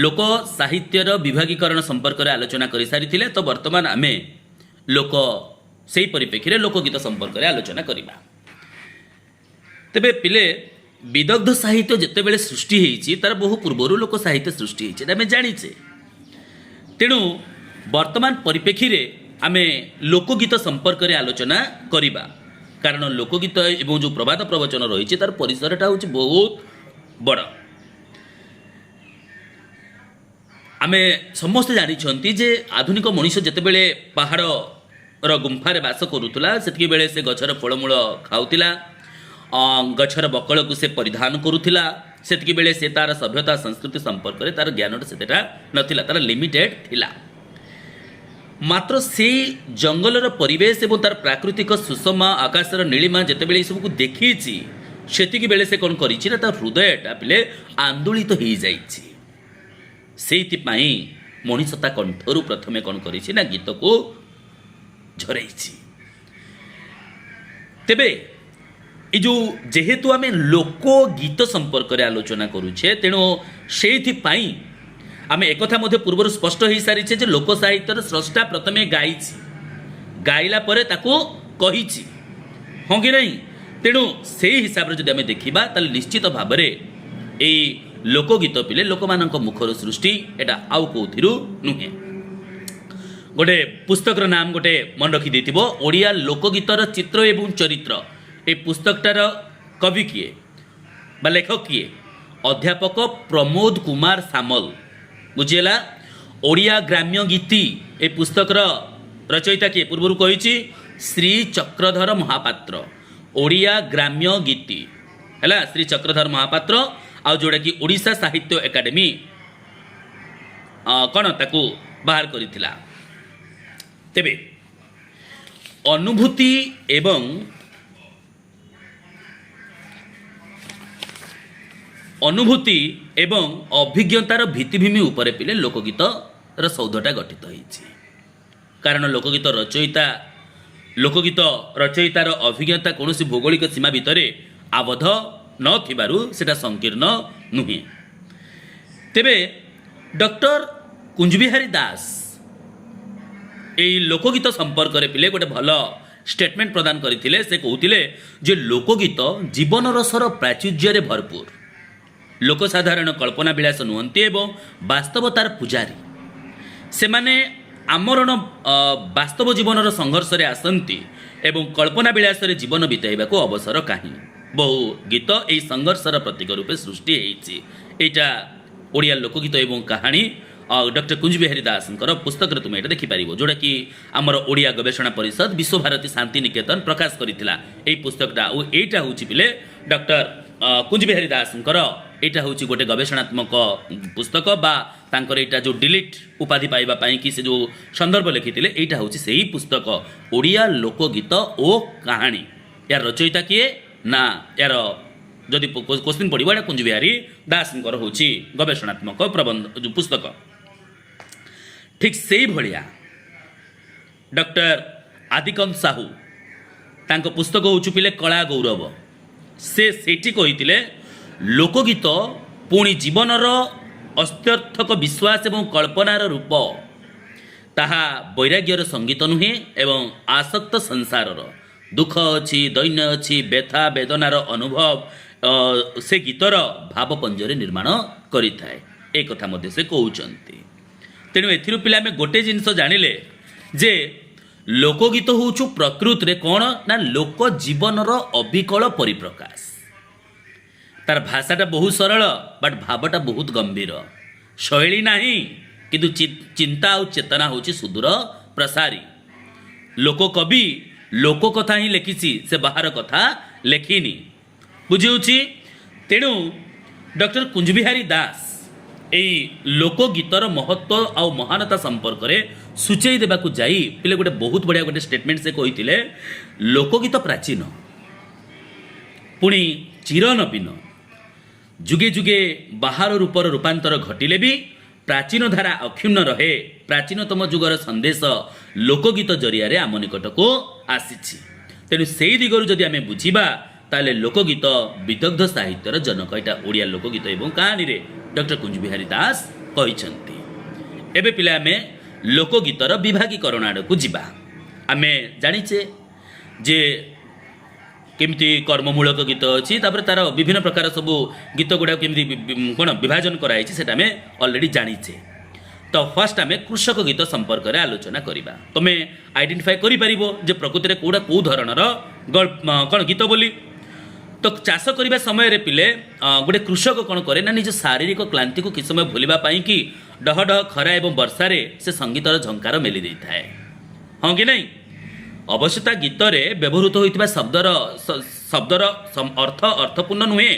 লোক সাহিত্যর বিভাগীকরণ সম্পর্কে আলোচনা করে সারি। তো বর্তমান আমি লোক সেই পরিপ্রেক্ষী লোকগীত সম্পর্কে আলোচনা করিবা। তেবে পিলে বিদগ্ধ সাহিত্য যেতবে সৃষ্টি হয়েছি তার বহু পূর্বর লোক সাহিত্য সৃষ্টি হয়েছে আমি জানিছে। তেণু বর্তমান পরিপ্রেক্ষী আমি লোকগীত সম্পর্কে আলোচনা করিবা। କାରଣ ଲୋକଗୀତ ଏବଂ ଯେଉଁ ପ୍ରବାଦ ପ୍ରବଚନ ରହିଛି ତାର ପରିସରଟା ହେଉଛି ବହୁତ ବଡ଼। ଆମେ ସମସ୍ତେ ଜାଣିଛନ୍ତି ଯେ ଆଧୁନିକ ମଣିଷ ଯେତେବେଳେ ପାହାଡ଼ର ଗୁମ୍ଫାରେ ବାସ କରୁଥିଲା ସେତିକିବେଳେ ସେ ଗଛର ଫଳମୂଳ ଖାଉଥିଲା, ଗଛର ବକଳକୁ ସେ ପରିଧାନ କରୁଥିଲା, ସେତିକିବେଳେ ସେ ତାର ସଭ୍ୟତା ସଂସ୍କୃତି ସମ୍ପର୍କରେ ତାର ଜ୍ଞାନଟା ସେତେଟା ନଥିଲା, ତାର ଲିମିଟେଡ୍ ଥିଲା। ମାତ୍ର ସେଇ ଜଙ୍ଗଲର ପରିବେଶ ଏବଂ ତାର ପ୍ରାକୃତିକ ସୁଷମା ଆକାଶର ନୀଳିମା ଯେତେବେଳେ ଏସବୁକୁ ଦେଖିଛି ସେତିକିବେଳେ ସେ କ'ଣ କରିଛି ନା ତା ହୃଦୟଟା ପିଲେ ଆନ୍ଦୋଳିତ ହେଇଯାଇଛି। ସେଇଥିପାଇଁ ମଣିଷ ତା କଣ୍ଠରୁ ପ୍ରଥମେ କ'ଣ କରିଛି ନା ଗୀତକୁ ଝରେଇଛି। ତେବେ ଏ ଯେଉଁ ଯେହେତୁ ଆମେ ଲୋକ ଗୀତ ସମ୍ପର୍କରେ ଆଲୋଚନା କରୁଛେ ତେଣୁ ସେଇଥିପାଇଁ ଆମେ ଏକଥା ମଧ୍ୟ ପୂର୍ବରୁ ସ୍ପଷ୍ଟ ହୋଇସାରିଛେ ଯେ ଲୋକ ସାହିତ୍ୟର ସ୍ରଷ୍ଟା ପ୍ରଥମେ ଗାଇଛି, ଗାଇଲା ପରେ ତାକୁ କହିଛି, ହଁ କି ନାହିଁ? ତେଣୁ ସେଇ ହିସାବରେ ଯଦି ଆମେ ଦେଖିବା ତାହେଲେ ନିଶ୍ଚିତ ଭାବରେ ଏଇ ଲୋକଗୀତ ପିଲେ ଲୋକମାନଙ୍କ ମୁଖରୁ ସୃଷ୍ଟି, ଏଇଟା ଆଉ କେଉଁଥିରୁ ନୁହେଁ। ଗୋଟେ ପୁସ୍ତକର ନାମ ଗୋଟେ ମନେ ରଖିଦେଇଥିବ, ଓଡ଼ିଆ ଲୋକଗୀତର ଚିତ୍ର ଏବଂ ଚରିତ୍ର। ଏ ପୁସ୍ତକଟାର କବି କିଏ ବା ଲେଖକ କିଏ? ଅଧ୍ୟାପକ ପ୍ରମୋଦ କୁମାର ସାମଲ। ବୁଝିହେଲା? ଓଡ଼ିଆ ଗ୍ରାମ୍ୟ ଗୀତି ଏ ପୁସ୍ତକର ରଚୟିତା କିଏ? ପୂର୍ବରୁ କହିଛି ଶ୍ରୀ ଚକ୍ରଧର ମହାପାତ୍ର। ଓଡ଼ିଆ ଗ୍ରାମ୍ୟ ଗୀତି ହେଲା ଶ୍ରୀ ଚକ୍ରଧର ମହାପାତ୍ର, ଆଉ ଯେଉଁଟାକି ଓଡ଼ିଶା ସାହିତ୍ୟ ଏକାଡେମୀ କ'ଣ ତାକୁ ବାହାର କରିଥିଲା। ତେବେ ଅନୁଭୂତି ଏବଂ ଅଭିଜ୍ଞତାର ଭିତ୍ତିଭୂମି ଉପରେ ପିଲେ ଲୋକଗୀତର ସୌଧଟା ଗଠିତ ହୋଇଛି। କାରଣ ଲୋକଗୀତ ରଚୟିତାର ଅଭିଜ୍ଞତା କୌଣସି ଭୌଗୋଳିକ ସୀମା ଭିତରେ ଆବଦ୍ଧ ନଥିବାରୁ ସେଟା ସଂକୀର୍ଣ୍ଣ ନୁହେଁ। ତେବେ ଡକ୍ଟର କୁଞ୍ଜବିହାରୀ ଦାସ এই ଲୋକଗୀତ ସମ୍ପର୍କରେ ପିଲେ ଗୋଟେ ଭଲ ଷ୍ଟେଟମେଣ୍ଟ ପ୍ରଦାନ କରିଥିଲେ। ସେ କହୁଥିଲେ ଯେ ଲୋକଗୀତ ଜୀବନରସର ପ୍ରାଚୁର୍ଯ୍ୟରେ ଭରପୁର, ଲୋକସାଧାରଣ କଳ୍ପନା ବିଳାସ ନୁହନ୍ତି ଏବଂ ବାସ୍ତବତାର ପୂଜାରୀ। ସେମାନେ ଆମରଣ ବାସ୍ତବ ଜୀବନର ସଂଘର୍ଷରେ ଆସନ୍ତି ଏବଂ କଳ୍ପନା ବିଳାସରେ ଜୀବନ ବିତାଇବାକୁ ଅବସର କାହିଁ। ବହୁ ଗୀତ ଏହି ସଂଘର୍ଷର ପ୍ରତୀକ ରୂପେ ସୃଷ୍ଟି ହେଇଛି। ଏଇଟା ଓଡ଼ିଆ ଲୋକଗୀତ ଏବଂ କାହାଣୀ ଡକ୍ଟର କୁଞ୍ଜବିହାରୀ ଦାସଙ୍କର ପୁସ୍ତକରେ ତୁମେ ଏଇଟା ଦେଖିପାରିବ, ଯେଉଁଟାକି ଆମର ଓଡ଼ିଆ ଗବେଷଣା ପରିଷଦ ବିଶ୍ୱଭାରତୀ ଶାନ୍ତି ନିକେତନ ପ୍ରକାଶ କରିଥିଲା ଏଇ ପୁସ୍ତକଟା। ଆଉ ଏଇଟା ହେଉଛି ପିଲେ ଡକ୍ଟର କୁଞ୍ଜବିହାରୀ ଦାସଙ୍କର ଏଇଟା ହେଉଛି ଗୋଟେ ଗବେଷଣାତ୍ମକ ପୁସ୍ତକ ବା ତାଙ୍କର ଏଇଟା ଯେଉଁ ଡିଲିଟ୍ ଉପାଧି ପାଇବା ପାଇଁ କି ସେ ଯେଉଁ ସନ୍ଦର୍ଭ ଲେଖିଥିଲେ ଏଇଟା ହେଉଛି ସେହି ପୁସ୍ତକ ଓଡ଼ିଆ ଲୋକଗୀତ ଓ କାହାଣୀ। ଏହାର ରଚୟିତା କିଏ ନା ଏହାର ଯଦି କୋଶ୍ଚିନ୍ ପଡ଼ିବ ଏଇଟା କୁଞ୍ଜବିହାରୀ ଦାସଙ୍କର ହେଉଛି ଗବେଷଣାତ୍ମକ ପ୍ରବନ୍ଧ ଯେଉଁ ପୁସ୍ତକ। ଠିକ୍ ସେଇଭଳିଆ ଡକ୍ଟର ଆଦିକାନ୍ତ ସାହୁ ତାଙ୍କ ପୁସ୍ତକ ହେଉଛି ପିଲେ କଳା ଗୌରବ। ସେ ସେଇଠି କହିଥିଲେ ଲୋକଗୀତ ପୁଣି ଜୀବନର ଅସ୍ତ୍ୟର୍ଥକ ବିଶ୍ୱାସ ଏବଂ କଳ୍ପନାର ରୂପ, ତାହା ବୈରାଗ୍ୟର ସଙ୍ଗୀତ ନୁହେଁ ଏବଂ ଆସକ୍ତ ସଂସାରର ଦୁଃଖ ଅଛି, ଦୈନ୍ୟ ଅଛି, ବ୍ୟଥା ବେଦନାର ଅନୁଭବ ସେ ଗୀତର ଭାବପଞ୍ଜରେ ନିର୍ମାଣ କରିଥାଏ। ଏ କଥା ମଧ୍ୟ ସେ କହୁଛନ୍ତି। ତେଣୁ ଏଥିରୁ ପିଲା ଆମେ ଗୋଟେ ଜିନିଷ ଜାଣିଲେ ଯେ ଲୋକଗୀତ ହେଉଛି ପ୍ରକୃତରେ କ'ଣ ନା ଲୋକ ଜୀବନର ଅବିକଳ ପରିପ୍ରକାଶ। ତାର ଭାଷାଟା ବହୁତ ସରଳ ବଟ୍ ଭାବଟା ବହୁତ ଗମ୍ଭୀର। ଶୈଳୀ ନାହିଁ କିନ୍ତୁ ଚିନ୍ତା ଆଉ ଚେତନା ହେଉଛି ସୁଦୂର ପ୍ରସାରୀ। ଲୋକ କବି ଲୋକ କଥା ହିଁ ଲେଖିଛି, ସେ ବାହାର କଥା ଲେଖିନି। ବୁଝିହେଉଛି? ତେଣୁ ଡକ୍ଟର କୁଞ୍ଜବିହାରୀ ଦାସ এই ଲୋକଗୀତର ମହତ୍ଵ ଆଉ ମହାନତା ସମ୍ପର୍କରେ ସୂଚାଇ ଦେବାକୁ ଯାଇ ପିଲେ ଗୋଟେ ବହୁତ ବଢ଼ିଆ ଗୋଟେ ଷ୍ଟେଟମେଣ୍ଟ ସେ କହିଥିଲେ, ଲୋକଗୀତ ପ୍ରାଚୀନ ପୁଣି ଚିର ନବୀନ, ଯୁଗେ ଯୁଗେ ବାହାର ରୂପର ରୂପାନ୍ତର ଘଟିଲେ ବି ପ୍ରାଚୀନ ଧାରା ଅକ୍ଷୁଣ୍ଣ ରହେ। ପ୍ରାଚୀନତମ ଯୁଗର ସନ୍ଦେଶ ଲୋକଗୀତ ଜରିଆରେ ଆମ ନିକଟକୁ ଆସିଛି। ତେଣୁ ସେଇ ଦିଗରୁ ଯଦି ଆମେ ବୁଝିବା ତାହେଲେ ଲୋକଗୀତ ବିଦଗ୍ଧ ସାହିତ୍ୟର ଜନକ। ଏଇଟା ଓଡ଼ିଆ ଲୋକଗୀତ ଏବଂ କାହାଣୀରେ ଡକ୍ଟର କୁଞ୍ଜବିହାରୀ ଦାସ କହିଛନ୍ତି। ଏବେ ପିଲା ଆମେ ଲୋକଗୀତର ବିଭାଗୀକରଣ ଆଡ଼କୁ ଯିବା। ଆମେ ଜାଣିଛେ ଯେ କେମିତି କର୍ମମୂଳକ ଗୀତ ଅଛି, ତାପରେ ତାର ବିଭିନ୍ନ ପ୍ରକାର ସବୁ ଗୀତ ଗୁଡ଼ାକ କେମିତି କ'ଣ ବିଭାଜନ କରାଯାଇଛି ସେଟା ଆମେ ଅଲରେଡ଼ି ଜାଣିଛେ। ତ ଫାର୍ଷ୍ଟ ଆମେ କୃଷକ ଗୀତ ସମ୍ପର୍କରେ ଆଲୋଚନା କରିବା। ତୁମେ ଆଇଡେଣ୍ଟିଫାଏ କରିପାରିବ ଯେ ପ୍ରକୃତିରେ କେଉଁଟା କେଉଁ ଧରଣର କ'ଣ ଗୀତ ବୋଲି। ତ ଚାଷ କରିବା ସମୟରେ ପିଲେ ଗୋଟେ କୃଷକ କ'ଣ କରେ ନା ନିଜ ଶାରୀରିକ କ୍ଳାନ୍ତିକୁ କିଛି ସମୟ ଭୁଲିବା ପାଇଁ କି ଡହ ଡହ ଖରା ଏବଂ ବର୍ଷାରେ ସେ ସଙ୍ଗୀତର ଝଙ୍କାର ମେଲି ଦେଇଥାଏ, ହଁ କି ନାହିଁ? ଅବଶ୍ୟ ତା ଗୀତରେ ବ୍ୟବହୃତ ହୋଇଥିବା ଶବ୍ଦର ଅର୍ଥପୂର୍ଣ୍ଣ ନୁହେଁ।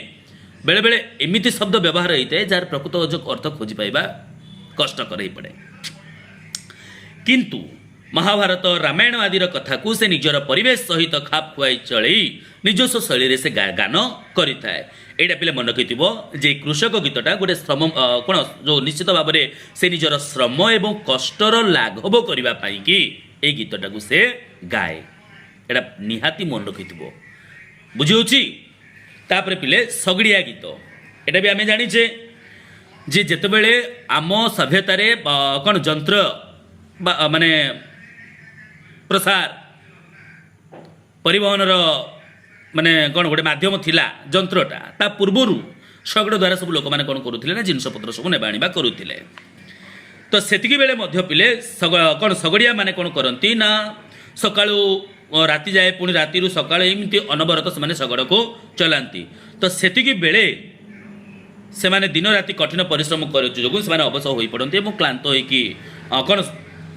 ବେଳେବେଳେ ଏମିତି ଶବ୍ଦ ବ୍ୟବହାର ହୋଇଥାଏ ଯାହାର ପ୍ରକୃତ ଅର୍ଥ ଖୋଜି ପାଇବା କଷ୍ଟକର ହୋଇପଡ଼େ। କିନ୍ତୁ ମହାଭାରତ ରାମାୟଣ ଆଦିର କଥାକୁ ସେ ନିଜର ପରିବେଶ ସହିତ ଖାପ ଖୁଆଇ ଚଳେଇ ନିଜସ୍ୱ ଶୈଳୀରେ ସେ ଗାନ କରିଥାଏ। ଏଇଟା ପିଲେ ମନେ ରଖିଥିବ ଯେ କୃଷକ ଗୀତଟା ଗୋଟେ ଶ୍ରମ କ'ଣ ଯେଉଁ ନିଶ୍ଚିତ ଭାବରେ ସେ ନିଜର ଶ୍ରମ ଏବଂ କଷ୍ଟର ଲାଘବ କରିବା ପାଇଁକି ଏଇ ଗୀତଟାକୁ ସେ ଗାଏ। ଏଇଟା ନିହାତି ମନେ ରଖିଥିବ, ବୁଝିହେଉଛି। ତାପରେ ପିଲେ ସଗଡ଼ିଆ ଗୀତ, ଏଇଟା ବି ଆମେ ଜାଣିଛେ ଯେ ଯେତେବେଳେ ଆମ ସଭ୍ୟତାରେ କ'ଣ ଯନ୍ତ୍ର ମାନେ ପ୍ରସାର ପରିବହନର ମାନେ କ'ଣ ଗୋଟେ ମାଧ୍ୟମ ଥିଲା ଯନ୍ତ୍ରଟା, ତା ପୂର୍ବରୁ ଶଗଡ଼ ଦ୍ୱାରା ସବୁ ଲୋକମାନେ କ'ଣ କରୁଥିଲେ ନା ଜିନିଷପତ୍ର ସବୁ ନେବା ଆଣିବା କରୁଥିଲେ। ତ ସେତିକି ବେଳେ ମଧ୍ୟ ପିଲେ କ'ଣ ଶଗଡ଼ିଆ ମାନେ କ'ଣ କରନ୍ତି ନା ସକାଳୁ ରାତି ଯାଏ ପୁଣି ରାତିରୁ ସକାଳୁ ଏମିତି ଅନବରତ ସେମାନେ ଶଗଡ଼କୁ ଚଲାନ୍ତି। ତ ସେତିକି ବେଳେ ସେମାନେ ଦିନ ରାତି କଠିନ ପରିଶ୍ରମ କରୁଛୁ ଯୋଗୁଁ ସେମାନେ ଅବସର ହୋଇପଡ଼ନ୍ତି ଏବଂ କ୍ଳାନ୍ତ ହୋଇକି କ'ଣ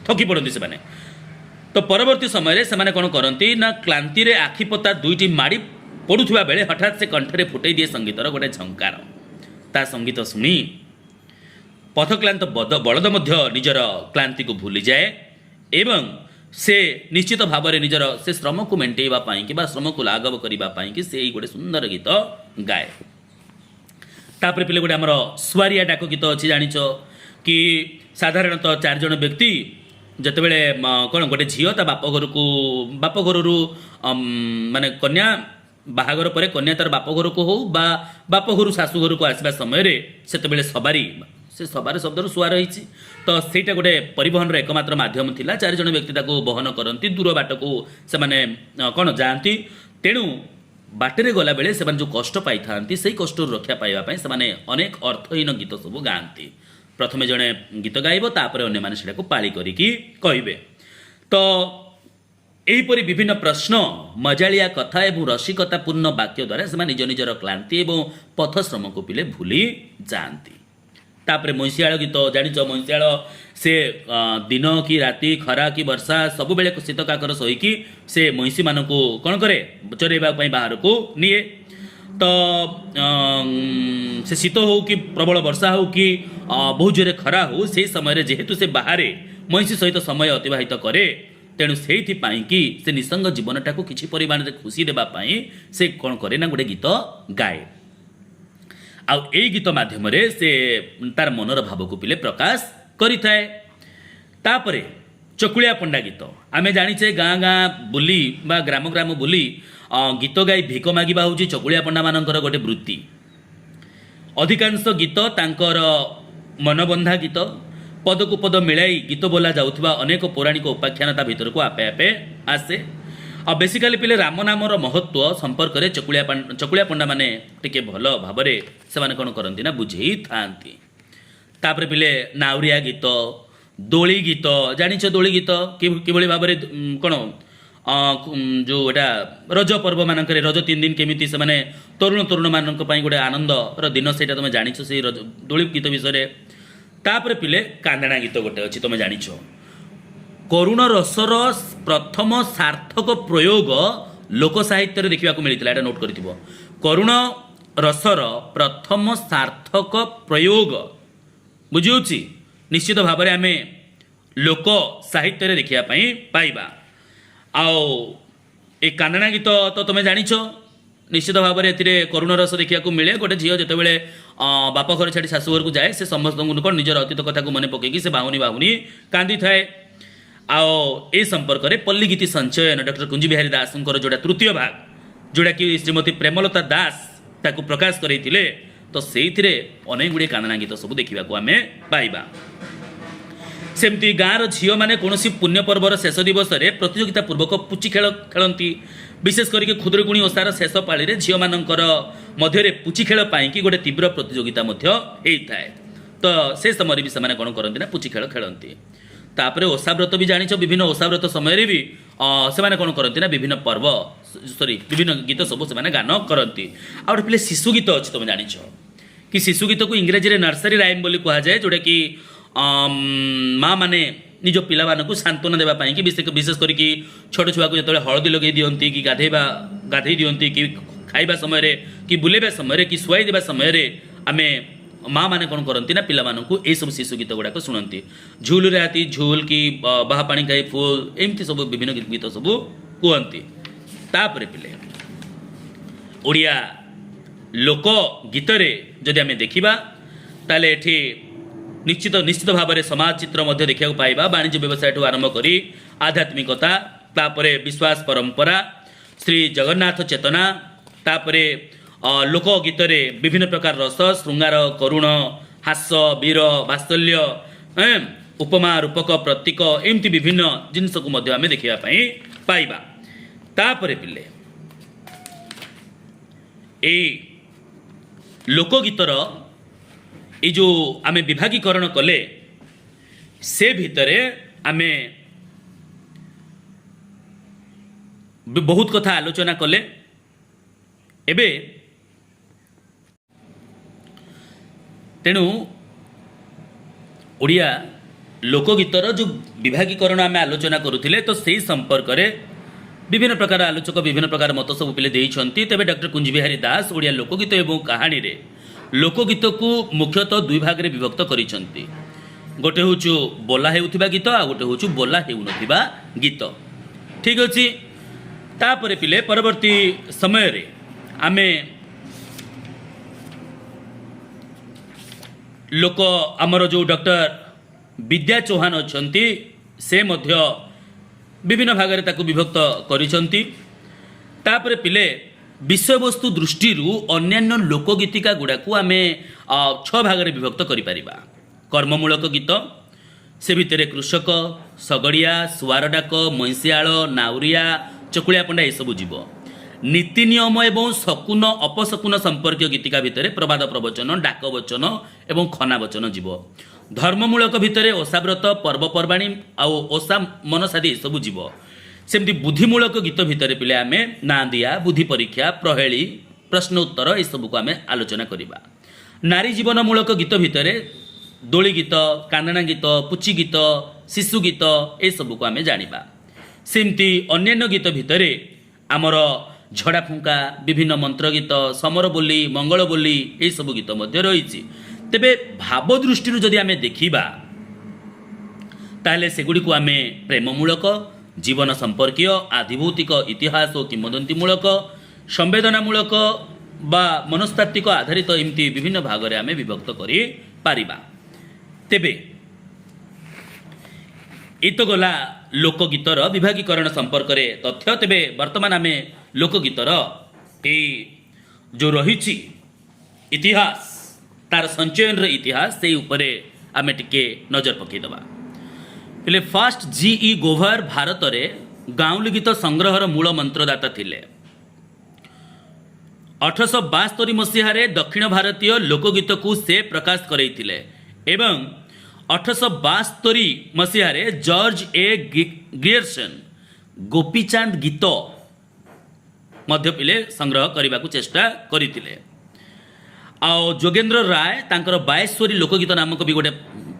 ଥକି ପଡ଼ନ୍ତି ସେମାନେ। ତ ପରବର୍ତ୍ତୀ ସମୟରେ ସେମାନେ କ'ଣ କରନ୍ତି ନା କ୍ଳାନ୍ତିରେ ଆଖିପତା ଦୁଇଟି ମାଡ଼ି ପଡ଼ୁଥିବା ବେଳେ ହଠାତ୍ ସେ କଣ୍ଠରେ ଫୁଟେଇ ଦିଏ ସଙ୍ଗୀତର ଗୋଟେ ଝଙ୍କାର। ତା ସଙ୍ଗୀତ ଶୁଣି ପଥକ୍ଳାନ୍ତ ବଳଦ ମଧ୍ୟ ନିଜର କ୍ଳାନ୍ତିକୁ ଭୁଲିଯାଏ ଏବଂ ସେ ନିଶ୍ଚିତ ଭାବରେ ନିଜର ସେ ଶ୍ରମକୁ ମେଣ୍ଟେଇବା ପାଇଁକି ବା ଶ୍ରମକୁ ଲାଘବ କରିବା ପାଇଁକି ସେ ଏଇ ଗୋଟେ ସୁନ୍ଦର ଗୀତ ଗାଏ। ତାପରେ ପିଲେ ଗୋଟେ ଆମର ସୁଆରିଆ ଡାକ ଗୀତ ଅଛି, ଜାଣିଛ କି ସାଧାରଣତଃ 4 ଜଣ ବ୍ୟକ୍ତି ଯେତେବେଳେ କ'ଣ ଗୋଟେ ଝିଅ ତା ବାପ ଘରରୁ ମାନେ କନ୍ୟା ବାହାଘର ପରେ କନ୍ୟା ତାର ବାପ ଘରକୁ ହଉ ବା ବାପ ଘରୁ ଶାଶୁ ଘରକୁ ଆସିବା ସମୟରେ ସେତେବେଳେ ସବାରି, ସେ ସବାରି ଶବ୍ଦରୁ ସୁଆ ରହିଛି, ତ ସେଇଟା ଗୋଟେ ପରିବହନର ଏକମାତ୍ର ମାଧ୍ୟମ ଥିଲା। 4 ଜଣ ବ୍ୟକ୍ତି ତାକୁ ବହନ କରନ୍ତି, ଦୂର ବାଟକୁ ସେମାନେ କ'ଣ ଯାଆନ୍ତି। ତେଣୁ ବାଟରେ ଗଲାବେଳେ ସେମାନେ ଯେଉଁ କଷ୍ଟ ପାଇଥାନ୍ତି ସେଇ କଷ୍ଟରୁ ରକ୍ଷା ପାଇବା ପାଇଁ ସେମାନେ ଅନେକ ଅର୍ଥହୀନ ଗୀତ ସବୁ ଗାଆନ୍ତି। ପ୍ରଥମେ ଜଣେ ଗୀତ ଗାଇବ, ତାପରେ ଅନ୍ୟମାନେ ସେଟାକୁ ପାଳି କରିକି କହିବେ। ତ ଏହିପରି ବିଭିନ୍ନ ପ୍ରଶ୍ନ, ମଜାଳିଆ କଥା ଏବଂ ରସିକତାପୂର୍ଣ୍ଣ ବାକ୍ୟ ଦ୍ୱାରା ସେମାନେ ନିଜ ନିଜର କ୍ଳାନ୍ତି ଏବଂ ପଥଶ୍ରମକୁ ପିଲେ ଭୁଲି ଯାଆନ୍ତି। ତାପରେ ମଇଁଷିଆଳ ଗୀତ, ଜାଣିଛ ମଇଁଷିଆଳ ସେ ଦିନ କି ରାତି ଖରା କି ବର୍ଷା ସବୁବେଳେ ଶୀତ କାକର ସହିକି ସେ ମଇଁଷିମାନଙ୍କୁ କ'ଣ କରେ ଚରେଇବା ପାଇଁ ବାହାରକୁ ନିଏ। ତ ସେ ଶୀତ ହେଉ କି ପ୍ରବଳ ବର୍ଷା ହେଉ କି ବହୁତ ଜୋରେ ଖରା ହେଉ, ସେହି ସମୟରେ ଯେହେତୁ ସେ ବାହାରେ ମଇଁଷି ସହିତ ସମୟ ଅତିବାହିତ କରେ, ତେଣୁ ସେଇଥିପାଇଁକି ସେ ନିଃସଙ୍ଗ ଜୀବନଟାକୁ କିଛି ପରିମାଣରେ ଖୁସି ଦେବା ପାଇଁ ସେ କ'ଣ କରେ ନା ଗୋଟେ ଗୀତ ଗାଏ। ଆଉ ଏଇ ଗୀତ ମାଧ୍ୟମରେ ସେ ତାର ମନର ଭାବକୁ ପିଲେ ପ୍ରକାଶ କରିଥାଏ। ତାପରେ ଚକୁଳିଆ ପଣ୍ଡା ଗୀତ, ଆମେ ଜାଣିଛେ ଗାଁ ଗାଁ ବୁଲି ବା ଗ୍ରାମ ଗ୍ରାମ ବୁଲି ଗୀତ ଗାଇ ଭିକ ମାଗିବା ହେଉଛି ଚକୁଳିଆ ପଣ୍ଡାମାନଙ୍କର ଗୋଟେ ବୃତ୍ତି। ଅଧିକାଂଶ ଗୀତ ତାଙ୍କର ମନବନ୍ଧା ଗୀତ, ପଦକୁ ପଦ ମିଳାଇ ଗୀତ ବୋଲା ଯାଉଥିବା ଅନେକ ପୌରାଣିକ ଉପାଖ୍ୟାନ ତା ଭିତରକୁ ଆପେ ଆପେ ଆସେ। ଆଉ ବେସିକାଲି ପିଲେ ରାମ ନାମର ମହତ୍ଵ ସମ୍ପର୍କରେ ଚକୁଳିଆ ପଣ୍ଡାମାନେ ଟିକେ ଭଲ ଭାବରେ ସେମାନେ କ'ଣ କରନ୍ତି ନା ବୁଝେଇଥାନ୍ତି। ତାପରେ ପିଲେ ନାଉରିଆ ଗୀତ, ଦୋଳି ଗୀତ, ଜାଣିଛ ଦୋଳି ଗୀତ କିଭଳି ଭାବରେ କ'ଣ ଯେଉଁ ଏଇଟା ରଜ ପର୍ବମାନଙ୍କରେ ରଜ 3 ଦିନ କେମିତି ସେମାନେ ତରୁଣମାନଙ୍କ ପାଇଁ ଗୋଟେ ଆନନ୍ଦର ଦିନ, ସେଇଟା ତୁମେ ଜାଣିଛ ସେଇ ରଜ ଦୋଳି ଗୀତ ବିଷୟରେ। ତାପରେ ପିଲେ କାନ୍ଦଣା ଗୀତ ଗୋଟେ ଅଛି, ତୁମେ ଜାଣିଛ କରୁଣ ରସର ପ୍ରଥମ ସାର୍ଥକ ପ୍ରୟୋଗ ଲୋକ ସାହିତ୍ୟରେ ଦେଖିବାକୁ ମିଳିଥିଲା, ଏଇଟା ନୋଟ୍ କରିଥିବ। କରୁଣ ରସର ପ୍ରଥମ ସାର୍ଥକ ପ୍ରୟୋଗ ବୁଝିହେଉଛି ନିଶ୍ଚିତ ଭାବରେ ଆମେ ଲୋକ ସାହିତ୍ୟରେ ଦେଖିବା ପାଇଁ ପାଇବା। ଆଉ ଏ କାନ୍ଦଣା ଗୀତ ତ ତୁମେ ଜାଣିଛ ନିଶ୍ଚିତ ଭାବରେ ଏଥିରେ କରୁଣ ରସ ଦେଖିବାକୁ ମିଳେ। ଗୋଟେ ଝିଅ ଯେତେବେଳେ ବାପ ଘର ଛାଡ଼ି ଶାଶୁ ଘରକୁ ଯାଏ, ସେ ସମସ୍ତଙ୍କୁ କ'ଣ ନିଜର ଅତୀତ କଥାକୁ ମନେ ପକାଇକି ସେ ବାହୁନି ବାହୁନି କାନ୍ଦିଥାଏ। ଆଉ ଏ ସମ୍ପର୍କରେ ପଲ୍ଲୀଗୀତି ସଞ୍ଚୟନ ଡକ୍ଟର କୁଞ୍ଜି ବିହାରୀ ଦାସଙ୍କର ଯେଉଁଟା ତୃତୀୟ ଭାଗ, ଯେଉଁଟାକି ଶ୍ରୀମତୀ ପ୍ରେମଲତା ଦାସ ତାକୁ ପ୍ରକାଶ କରାଇଥିଲେ, ତ ସେଇଥିରେ ଅନେକ ଗୁଡ଼ିଏ କାନ୍ଦଣା ଗୀତ ସବୁ ଦେଖିବାକୁ ଆମେ ପାଇବା। ସେମିତି ଗାଁର ଝିଅମାନେ କୌଣସି ପୁଣ୍ୟ ପର୍ବର ଶେଷ ଦିବସରେ ପ୍ରତିଯୋଗିତା ପୂର୍ବକ ପୁଚି ଖେଳ ଖେଳନ୍ତି। ବିଶେଷ କରିକି ଖୁଦୁରୁକୁଣୀ ଓଷାର ଶେଷ ପାଳିରେ ଝିଅମାନଙ୍କର ମଧ୍ୟରେ ପୁଚି ଖେଳ ପାଇଁକି ଗୋଟେ ତୀବ୍ର ପ୍ରତିଯୋଗିତା ମଧ୍ୟ ହେଇଥାଏ। ତ ସେ ସମୟରେ ବି ସେମାନେ କ'ଣ କରନ୍ତି ନା ପୁଚି ଖେଳ ଖେଳନ୍ତି। ତାପରେ ଓଷାବ୍ରତ ବି ଜାଣିଛ, ବିଭିନ୍ନ ଓଷାବ୍ରତ ସମୟରେ ବି ସେମାନେ କ'ଣ କରନ୍ତି ନା ବିଭିନ୍ନ ପର୍ବ ସରି ବିଭିନ୍ନ ଗୀତ ସବୁ ସେମାନେ ଗାନ କରନ୍ତି। ଆଉ ଗୋଟେ ପିଲେ ଶିଶୁ ଗୀତ ଅଛି, ତୁମେ ଜାଣିଛ କି ଶିଶୁ ଗୀତକୁ ଇଂରାଜୀରେ ନର୍ସରୀ ରାଇମ୍ ବୋଲି କୁହାଯାଏ, ଯେଉଁଟାକି ମା ମାନେ ନିଜ ପିଲାମାନଙ୍କୁ ସାନ୍ତ୍ୱନା ଦେବା ପାଇଁ କି ବିଶେଷ କରିକି ଛୋଟ ଛୁଆକୁ ଯେତେବେଳେ ହଳଦୀ ଲଗାଇ ଦିଅନ୍ତି କି ଗାଧେଇ ଦିଅନ୍ତି କି ଖାଇବା ସମୟରେ କି ବୁଲେଇବା ସମୟରେ କି ଶୁଆଇ ଦେବା ସମୟରେ ଆମେ ମା ମାନେ କ'ଣ କରନ୍ତି ନା ପିଲାମାନଙ୍କୁ ଏଇସବୁ ଶିଶୁ ଗୀତ ଗୁଡ଼ାକ ଶୁଣନ୍ତି। ଝୁଲରେ ହାତୀ ଝୁଲ କି ବାହା ପାଣି ଖାଇ ଫୁଲ, ଏମିତି ସବୁ ବିଭିନ୍ନ ଗୀତ ସବୁ କୁହନ୍ତି। ତାପରେ ପିଲେ ଓଡ଼ିଆ ଲୋକ ଗୀତରେ ଯଦି ଆମେ ଦେଖିବା ତାହେଲେ ଏଠି ନିଶ୍ଚିତ ଭାବରେ ସମାଜ ଚିତ୍ର ମଧ୍ୟ ଦେଖିବାକୁ ପାଇବା। ବାଣିଜ୍ୟ ବ୍ୟବସାୟଠୁ ଆରମ୍ଭ କରି ଆଧ୍ୟାତ୍ମିକତା, ତାପରେ ବିଶ୍ୱାସ ପରମ୍ପରା, ଶ୍ରୀ ଜଗନ୍ନାଥ ଚେତନା, ତାପରେ ଲୋକ ଗୀତରେ ବିଭିନ୍ନ ପ୍ରକାର ରସ, ଶୃଙ୍ଗାର, କରୁଣ, ହାସ, ବୀର, ବାତ୍ସଲ୍ୟ, ଉପମା, ରୂପକ, ପ୍ରତୀକ, ଏମିତି ବିଭିନ୍ନ ଜିନିଷକୁ ମଧ୍ୟ ଆମେ ଦେଖିବା ପାଇଁ ପାଇବା। ତାପରେ ପିଲେ ଏଇ ଲୋକଗୀତର এই যে আমি বিভাগীকরণ কলে সে ভিতরে আমি বহুত কথা আলোচনা কলে। এবে তেণু ওড়িয়া লোকগীতর যে বিভাগীকরণ আমি আলোচনা করুলে তো সেই সম্পর্কে বিভিন্ন প্রকার আলোচক বিভিন্ন প্রকার মত সব পিলে দিয়েছেন। তবে ডক্টর কুঞ্জবিহারী দাস ওড়িয়া লোকগীত এবং কাহানি ଲୋକଗୀତକୁ ମୁଖ୍ୟତଃ ଦୁଇ ଭାଗରେ ବିଭକ୍ତ କରିଛନ୍ତି। ଗୋଟେ ହେଉଛି ବୋଲା ହେଉଥିବା ଗୀତ, ଆଉ ଗୋଟେ ହେଉଛି ବୋଲା ହେଉନଥିବା ଗୀତ। ଠିକ୍ ଅଛି। ତାପରେ ପିଲେ ପରବର୍ତ୍ତୀ ସମୟରେ ଆମେ ଲୋକ ଆମର ଯେଉଁ ଡକ୍ଟର ବିଦ୍ୟା ଚୌହାନ ଅଛନ୍ତି ସେ ମଧ୍ୟ ବିଭିନ୍ନ ଭାଗରେ ତାକୁ ବିଭକ୍ତ କରିଛନ୍ତି। ତାପରେ ପିଲେ ବିଷୟବସ୍ତୁ ଦୃଷ୍ଟିରୁ ଅନ୍ୟାନ୍ୟ ଲୋକଗୀତିକା ଗୁଡ଼ାକୁ ଆମେ 6 ଭାଗରେ ବିଭକ୍ତ କରିପାରିବା। କର୍ମମୂଳକ ଗୀତ, ସେ ଭିତରେ କୃଷକ, ଶଗଡ଼ିଆ, ସୁଆର ଡାକ, ମଇଁଷିଆଳ, ନାଉରିଆ, ଚକୁଳିଆ ପଣ୍ଡା ଏସବୁ ଯିବ। ନୀତି ନିୟମ ଏବଂ ଶକୁନ ଅପଶକୁନ ସମ୍ପର୍କୀୟ ଗୀତିକା ଭିତରେ ପ୍ରବାଦ ପ୍ରବଚନ, ଡାକ ବଚନ ଏବଂ ଖନା ବଚନ ଯିବ। ଧର୍ମମୂଳକ ଭିତରେ ଓଷାବ୍ରତ, ପର୍ବପର୍ବାଣୀ ଆଉ ଓଷା ମନସାଦି ଏସବୁ ଯିବ। ସେମିତି ବୁଦ୍ଧିମୂଳକ ଗୀତ ଭିତରେ ପିଲେ ଆମେ ନାଁ ଦିଆ, ବୁଦ୍ଧି ପରୀକ୍ଷା, ପ୍ରହେଳି, ପ୍ରଶ୍ନ ଉତ୍ତର ଏସବୁକୁ ଆମେ ଆଲୋଚନା କରିବା। ନାରୀ ଜୀବନମୂଳକ ଗୀତ ଭିତରେ ଦୋଳି ଗୀତ, କାନ୍ଦଣା ଗୀତ, ପୁଚି ଗୀତ, ଶିଶୁ ଗୀତ ଏସବୁକୁ ଆମେ ଜାଣିବା। ସେମିତି ଅନ୍ୟାନ୍ୟ ଗୀତ ଭିତରେ ଆମର ଝଡ଼ା ଫୁଙ୍କା, ବିଭିନ୍ନ ମନ୍ତ୍ର ଗୀତ, ସମର ବୋଲି, ମଙ୍ଗଳ ବୋଲି ଏସବୁ ଗୀତ ମଧ୍ୟ ରହିଛି। ତେବେ ଭାବ ଦୃଷ୍ଟିରୁ ଯଦି ଆମେ ଦେଖିବା ତାହେଲେ ସେଗୁଡ଼ିକୁ ଆମେ ପ୍ରେମମୂଳକ, ଜୀବନ ସମ୍ପର୍କୀୟ, ଆଧିଭୌତିକ, ଇତିହାସ ଓ କିମ୍ବଦନ୍ତୀମୂଳକ, ସମ୍ବେଦନାମୂଳକ ବା ମନସ୍ତାତ୍ତ୍ୱିକ ଆଧାରିତ ଏମିତି ବିଭିନ୍ନ ଭାଗରେ ଆମେ ବିଭକ୍ତ କରିପାରିବା। ତେବେ ଏତ ଗଲା ଲୋକଗୀତର ବିଭାଗୀକରଣ ସମ୍ପର୍କରେ ତଥ୍ୟ। ତେବେ ବର୍ତ୍ତମାନ ଆମେ ଲୋକଗୀତର ଏଇ ଯେଉଁ ରହିଛି ଇତିହାସ, ତାର ସଞ୍ଚୟନର ଇତିହାସ, ସେଇ ଉପରେ ଆମେ ଟିକେ ନଜର ପକାଇଦେବା। ହେଲେ ଫାଷ୍ଟ G.E. ଗୋଭର ଭାରତରେ ଗାଉଁଲି ଗୀତ ସଂଗ୍ରହର ମୂଳ ମନ୍ତ୍ରଦାତା ଥିଲେ। 1872 ମସିହାରେ ଦକ୍ଷିଣ ଭାରତୀୟ ଲୋକଗୀତକୁ ସେ ପ୍ରକାଶ କରାଇଥିଲେ ଏବଂ 1872 ମସିହାରେ ଜର୍ଜ ଏ ଗ୍ରିୟର୍ସନ ଗୋପୀଚାନ୍ଦ ଗୀତ ମଧ୍ୟ ପିଲେ ସଂଗ୍ରହ କରିବାକୁ ଚେଷ୍ଟା କରିଥିଲେ। ଆଉ ଯୋଗେନ୍ଦ୍ର ରାୟ ତାଙ୍କର 22 ଲୋକଗୀତ ନାମକ ବି ଗୋଟେ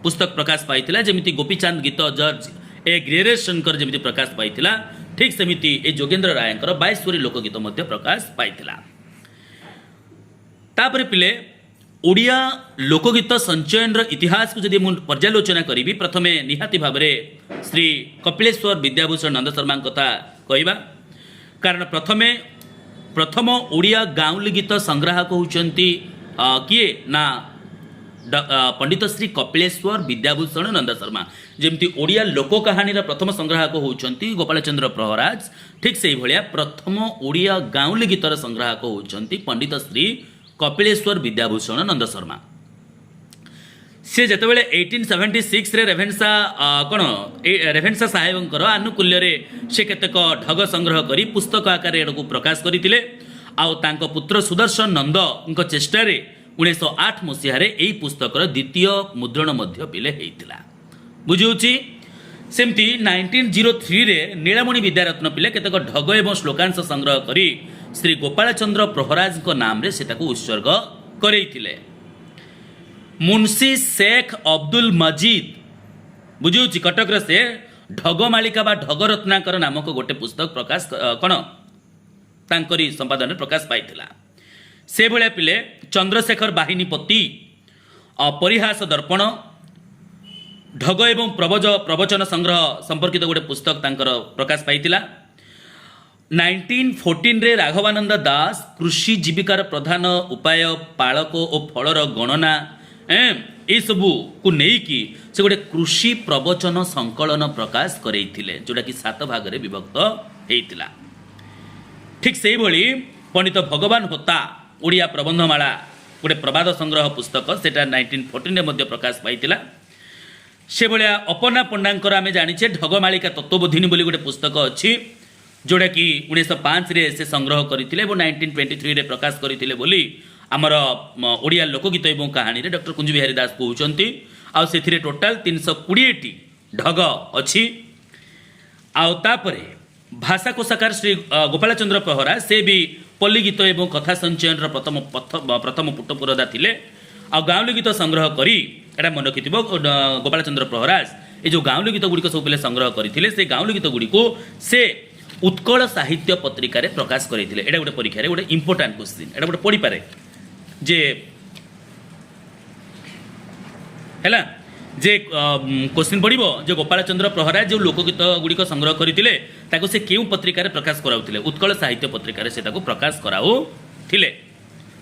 ପୁସ୍ତକ ପ୍ରକାଶ ପାଇଥିଲା। ଯେମିତି ଗୋପୀଚାନ୍ଦ ଗୀତ ଜର୍ଜ ଏ ଗ୍ରିୟର୍ସନଙ୍କର ଯେମିତି ପ୍ରକାଶ ପାଇଥିଲା, ଠିକ୍ ସେମିତି ଏ ଯୋଗେନ୍ଦ୍ର ରାୟଙ୍କର 22 ଲୋକଗୀତ ମଧ୍ୟ ପ୍ରକାଶ ପାଇଥିଲା। ତାପରେ ପିଲେ ଓଡ଼ିଆ ଲୋକଗୀତ ସଞ୍ଚୟନର ଇତିହାସକୁ ଯଦି ମୁଁ ପର୍ଯ୍ୟାଲୋଚନା କରିବି, ପ୍ରଥମେ ନିହାତି ଭାବରେ ଶ୍ରୀ କପିଳେଶ୍ୱର ବିଦ୍ୟାଭୂଷଣ ନନ୍ଦ ଶର୍ମାଙ୍କ କଥା କହିବା। କାରଣ ପ୍ରଥମ ଓଡ଼ିଆ ଗାଉଁଲି ଗୀତ ସଂଗ୍ରାହକ ହେଉଛନ୍ତି କିଏ ନା ପଣ୍ଡିତ ଶ୍ରୀ କପିଳେଶ୍ୱର ବିଦ୍ୟାଭୂଷଣ ନନ୍ଦ ଶର୍ମା। ଯେମିତି ଓଡ଼ିଆ ଲୋକ କାହାଣୀର ପ୍ରଥମ ସଂଗ୍ରାହକ ହେଉଛନ୍ତି ଗୋପାଳଚନ୍ଦ୍ର ପ୍ରହରାଜ, ଠିକ୍ ସେଇଭଳିଆ ପ୍ରଥମ ଓଡ଼ିଆ ଗାଉଁଲି ଗୀତର ସଂଗ୍ରାହକ ହେଉଛନ୍ତି ପଣ୍ଡିତ ଶ୍ରୀ କପିଳେଶ୍ୱର ବିଦ୍ୟାଭୂଷଣ ନନ୍ଦ ଶର୍ମା। ସେ ଯେତେବେଳେ 1876ରେ ରେଭେନ୍ସା ସାହେବଙ୍କର ଆନୁକୂଲ୍ୟରେ ସେ କେତେକ ଢଗ ସଂଗ୍ରହ କରି ପୁସ୍ତକ ଆକାରରେ ଏଟାକୁ ପ୍ରକାଶ କରିଥିଲେ। ଆଉ ତାଙ୍କ ପୁତ୍ର ସୁଦର୍ଶନ ନନ୍ଦଙ୍କ ଚେଷ୍ଟାରେ 1908 ମସିହାରେ ଏହି ପୁସ୍ତକର ଦ୍ୱିତୀୟ ମୁଦ୍ରଣ ମଧ୍ୟ ପିଲେ ହେଇଥିଲା। ବୁଝିହେଉଛି। सेमती 1903 रे नीलमणि विद्यारत्न पिले केतक ढग एवं श्लोकांश संग्रह करी श्री गोपाल चंद्र प्रहराज को नाम रे सेताको उत्सर्ग करैथिले। मुंशी शेख अब्दुल मजीद बुझुची कटक रे से ढगमालिका बा ढग रत्नाकर नामक गोटे पुस्तक प्रकाश कण तांकरी संपादन प्रकाश पाइथिला। से भलिया पिले चंद्रशेखर बाहिनीपति परिहास दर्पण ढग एवं प्रवचन संग्रह संपर्कित गोटे पुस्तक तांकर प्रकाश पाइथिला। 1914 रे राघवानंद दास कृषि जीविकार प्रधान उपाय पालक और फलर गणना ये सबू को नेकी से गोटे कृषि प्रवचन संकलन प्रकाश करैथिले जोटा कि 7 भाग रे विभक्त हेइतिला। ठीक से भली पंडित भगवान होता ओडिया प्रबंधमाला गोटे प्रवाद संग्रह पुस्तक सेटा 1914 रे मध्य प्रकाश पाइतिला। से भलिया अपना पंडांकर आमे जानिछे ढगमालिका तत्वबोधिनी बोली गोटे पुस्तक अछि जोटा कि 1905 रे से संग्रह करथिले और 1923 रे प्रकाश करथिले बोली आमर ओडिया लोकगीत एवं कहानी रे डॉक्टर कुंज बिहारी दास कहउचंती। आ सेथिरे टोटल 320 टी ढग अछि। आ तापरे भाषा कोशाकार श्री गोपाल चंद्र प्रहरा से भी पल्ली गीत एवं कथा संचयन प्रथम पुटपुरदा थिले। आ गाँवली गीत संग्रह करी एटा मन रखिथिबो गोपाल चंद्र प्रहराज ए जो गाँवली गीत गुड़िक सब पिले संग्रह करथिले से गाँवली गीत गुड़िको से उत्कल साहित्य पत्रिका रे प्रकाश करथिले। एटा गोटे परीक्षा रे गोटे इंपोर्टेंट क्वेश्चन एटा गोटे पढ़ी पारे जे हैला जे क्वेश्चन पड़िबो जे गोपाल चंद्र प्रहराज जो लोकगीत गुड़िक संग्रह करथिले ताको से केउ पत्रिका रे प्रकाश कराउथिले उत्कल साहित्य पत्रिका रे से ताको प्रकाश कराउथिले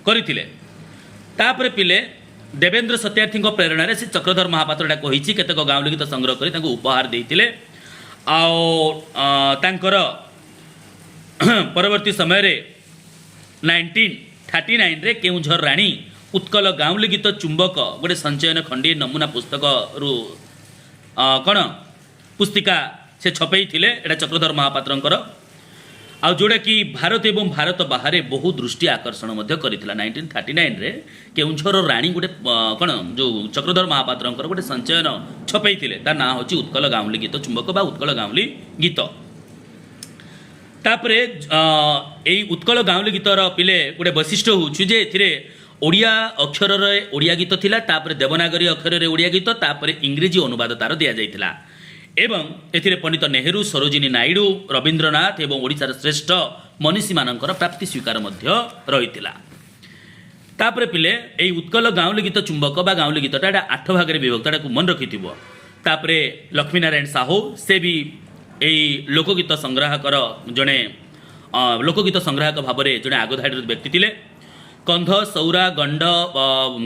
करथिले। तापर पिले देवेंद्र सत्यार्थी प्रेरणा से चक्रधर महापात्रटा कही केतक गाँवली गीत संग्रह कर उपहार देते आंकर परवर्ती समय रे 1939 रे केउझर राणी उत्कल गाँवली गीत चुंबक गोटे संचयन खंडी नमूना पुस्तक रु कौन पुस्तिका से छपई थिले। एटा चक्रधर महापात्रंकर आ जोड़ा कि भारत एवं भारत बाहर बहु दृष्टि आकर्षण करथिला। 1939 रे केउझर राणी गोटे कौन जो चक्रधर महापात्रंकर गोटे संचयन छपई थिले ता ना होची उत्कल गाँवली गीत चुंबक बा उत्कल गाँवली गीत। तापरे एई उत्कल गाँवली गीतर पिले गोटे वैशिष्ट्य होउछि जे एथिरे ओडिया अक्षर रे ओडिया गीत थिला तापरे देवनागरी अक्षर रे ओडिया गीत तापरे इंग्रेजी अनुवाद तार दिया जाइथिला एवं एथिरे पंडित नेहरू सरोजिनी नायडू रवींद्रनाथ एवं ओडिशार श्रेष्ठ मनीषी मानकर प्राप्ति स्वीकार मध्य रहिथिला। तापरे पिले एई उत्कल गाँवली गीत चुंबक बा गाँवली गीतटा एटा 8 भाग रे विभक्त एटाକୁ मन रखिथिबो। तापरे लक्ष्मीनारायण साहू से भी एई लोकगीत संग्राहकर जणे लोकगीत संग्राहक भाव में जड़े आगधाड़ी व्यक्ति थिले। कंध सौरा गंड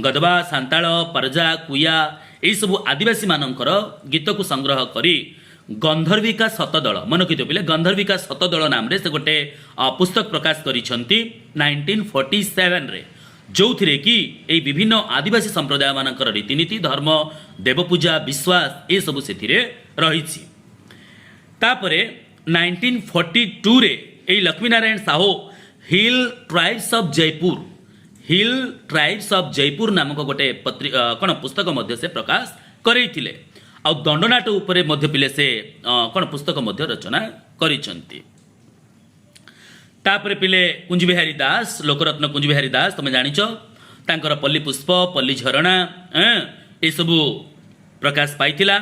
गदबा सांताल परजा कुया यही सब आदिवासी मानकर गीत को संग्रह करी गंधर्विका शतदल मन रखिथ पिले गंधर्विका शतदल नाम रे से गोटे पुस्तक प्रकाश करिसंती 1947 रे जो थिरे कि एई विभिन्न आदिवासी संप्रदाय मानकर रीतिनीति धर्म देवपूजा विश्वास ये सब से रही। तापरे 1942 रे एई लक्ष्मीनारायण साहू हिल ट्राइब्स ऑफ जयपुर नामक गोटे कौन पुस्तक मध्य से प्रकाश करैथिले। आ दंडनाट उपरे मध्य पिले से कौन पुस्तक मध्य रचना करिसंती। तापरे पिले कुंज बिहारी दास लोकरत्न कुंज बिहारी दास तुम जानिଛ तांकर पल्ली पुष्प पल्ली झरणा ये सब प्रकाश पाइथिला।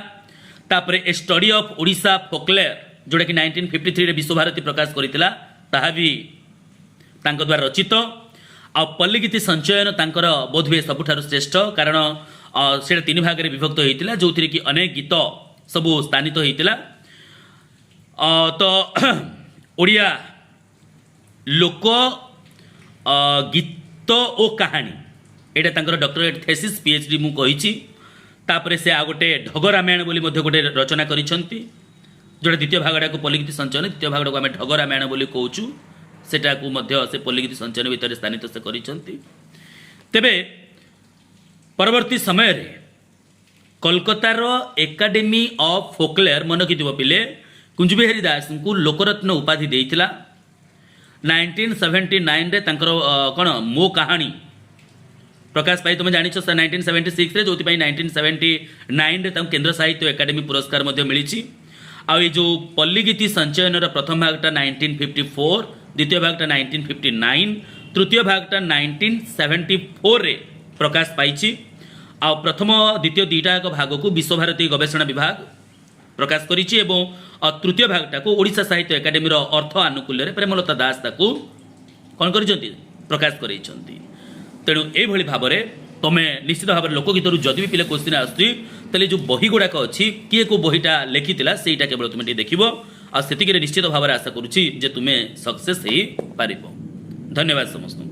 तापरे ए स्टडी ऑफ ओडिशा फोकलेयर जोड़ा कि 1953 रे विश्वभारती प्रकाश करिथिला ताहा भी तांको द्वारा रचित। आ पल्ली गीति संचयन तांकर बोधवे सबुठारु श्रेष्ठ कारण सेटा 3 भाग रे विभक्त होइतिला जो थिरे कि अनेक गीत सब स्थानित होइतिला। तो ओडिया लोक गीत ओ कहानी एटा तांकर डॉक्टरेट थेसिस पीएचडी मु कहिछि। तापरे से आ गोटे ढग रामायण बोली मध्य गोटे रचना करिसंती जोड़ा द्वितीय भागटा को पल्लीगीति संचयन द्वितीय भागटा को आम ढग रामायण बोली कहूँ सेटा को मध्य से पल्लीगीति संचयन भितर स्थानित से करिसंती। तेबे परवर्ती समय रे कोलकातार एकाडेमी ऑफ फोकलेयर मन रखिथिबो पिले कुंज बिहारी दास को लोकरत्न उपाधि देइथिला। 1979 रे तांकर कोन मो कहानी प्रकाश पाई तुम जानिछ 1976 रे जोति पाई 1979 रे तांको केंद्र साहित्य एकाडेमी पुरस्कार मध्य मिलिछि। ଆଉ ଏ ଯେଉଁ ପଲ୍ଲୀଗୀତି ସଞ୍ଚୟନର ପ୍ରଥମ ଭାଗଟା 1954, ଦ୍ୱିତୀୟ ଭାଗଟା 1959, ତୃତୀୟ ଭାଗଟା 1974ରେ ପ୍ରକାଶ ପାଇଛି। ଆଉ ପ୍ରଥମ ଦ୍ୱିତୀୟ ଦୁଇଟାକ ଭାଗକୁ ବିଶ୍ୱଭାରତୀ ଗବେଷଣା ବିଭାଗ ପ୍ରକାଶ କରିଛି ଏବଂ ତୃତୀୟ ଭାଗଟାକୁ ଓଡ଼ିଶା ସାହିତ୍ୟ ଏକାଡେମୀର ଅର୍ଥ ଆନୁକୂଲ୍ୟରେ ପ୍ରେମଲତା ଦାସ ତାକୁ କ'ଣ କରିଛନ୍ତି ପ୍ରକାଶ କରାଇଛନ୍ତି। ତେଣୁ ଏଇଭଳି ଭାବରେ ତୁମେ ନିଶ୍ଚିତ ଭାବରେ ଲୋକଗୀତରୁ ଯଦି ବି ପିଲା କ୍ୱେଶ୍ଚିନ୍ ଆସୁଛି ତାହେଲେ ଯେଉଁ ବହି ଗୁଡ଼ାକ ଅଛି କିଏ କେଉଁ ବହିଟା ଲେଖିଥିଲା ସେଇଟା କେବଳ ତୁମେ ଟିକେ ଦେଖିବ। ଆଉ ସେତିକିରେ ନିଶ୍ଚିତ ଭାବରେ ଆଶା କରୁଛି ଯେ ତୁମେ ସକ୍ସେସ୍ ହେଇପାରିବ। ଧନ୍ୟବାଦ ସମସ୍ତଙ୍କୁ।